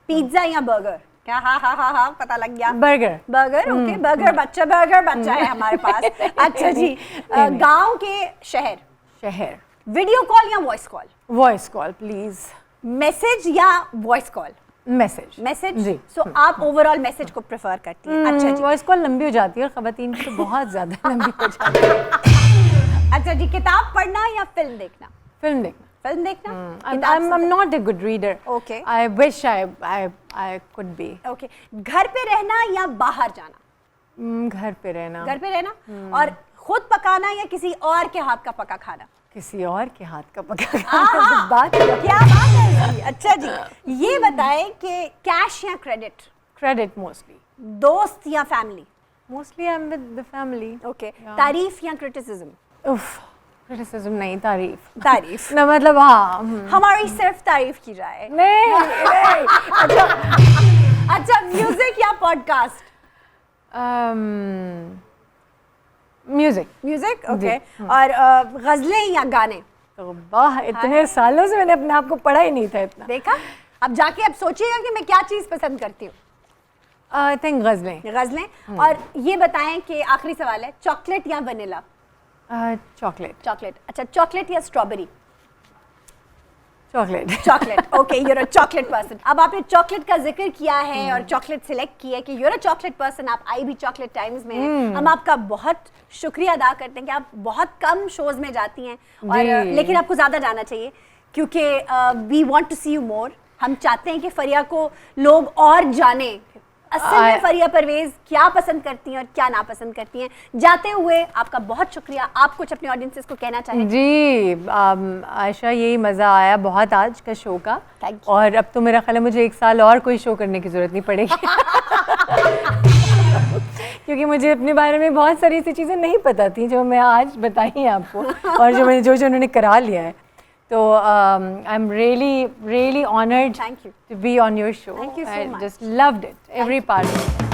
A: Pizza या बर्गर? क्या? हाँ पता लग गया।
D: बर्गर।
A: Burger, okay. बर्गर बच्चा है हमारे पास। अच्छा जी, गांव के शहर?
D: शहर।
A: वीडियो कॉल या voice call?
D: Voice call please.
A: Message या वॉइस कॉल?
D: मैसेज।
A: मैसेज।
D: जी।
A: सो आप ओवरऑल मैसेज को प्रेफर करती हैं? अच्छा जी।
D: वॉइस कॉल लंबी हो जाती है और खवातीन की तो बहुत ज्यादा लंबी हो जाती है।
A: अच्छा जी, किताब पढ़ना या फिल्म देखना?
D: फिल्म देखना।
A: फिल्म देखना?
D: I'm not a good reader.
A: Okay.
D: I wish I could be.
A: Okay. घर पे रहना या बाहर जाना?
D: घर पे रहना।
A: घर पे रहना। और खुद पकाना या किसी और के हाथ का पका खाना?
D: किसी और के हाथ का पका
A: आहा,
D: खाना। बात
A: क्या बात है इसकी। अच्छा जी, ये बताएं कि कैश या क्रेडिट?
D: Credit mostly.
A: दोस्त या family?
D: Mostly I am with the family.
A: Okay. तारीफ या क्रिटिसिज्म?
D: उफ, क्रिटिसिज्म नहीं, तारीफ।
A: तारीफ।
D: ना मतलब हाँ।
A: हमारी सिर्फ तारीफ की जाए।
D: नहीं।
A: अच्छा, म्यूजिक या पॉडकास्ट?
D: म्यूजिक।
A: Music, okay. और गजलें या गाने?
D: तो वाह, इतने सालों से मैंने अपने आप को पढ़ा ही नहीं था इतना।
A: देखा, अब जाके अब सोचिएगा कि मैं क्या चीज पसंद करती हूँ।
D: आई थिंक गजलें।
A: गजलें। और ये बताएं कि आखिरी सवाल है, चॉकलेट या वनीला?
D: चॉकलेट।
A: चॉकलेट। अच्छा, चॉकलेट या strawberry?
D: Chocolate.
A: Chocolate. Okay, you're a chocolate person. अब आपने चॉकलेट का जिक्र किया है और चॉकलेट सिलेक्ट किया है कि यूर अ चॉकलेट पर्सन, आप आई भी चॉकलेट टाइम्स में हैं। हम आपका बहुत शुक्रिया अदा करते हैं कि आप बहुत कम शोज में जाती हैं और लेकिन आपको ज्यादा जाना चाहिए क्योंकि we want to see you more. हम चाहते हैं कि फरिया को लोग और जाने असल में फरिया परवेज क्या पसंद करती हैं और क्या नापसंद करती हैं। जाते हुए आपका बहुत शुक्रिया। आप कुछ अपने ऑडियंसेस को कहना चाहें?
D: जी आयशा, यही मज़ा आया बहुत आज का शो का।
A: Thank you.
D: और अब तो मेरा ख्याल है मुझे 1 साल और कोई शो करने की ज़रूरत नहीं पड़ेगी क्योंकि मुझे अपने बारे में बहुत सारी ऐसी चीज़ें नहीं पता थी जो मैं आज बताई आपको और जो उन्होंने करा लिया है। तो I am really honored
A: Thank you.
D: to be on your show.
A: Thank you so much.
D: I just loved it, every part of it.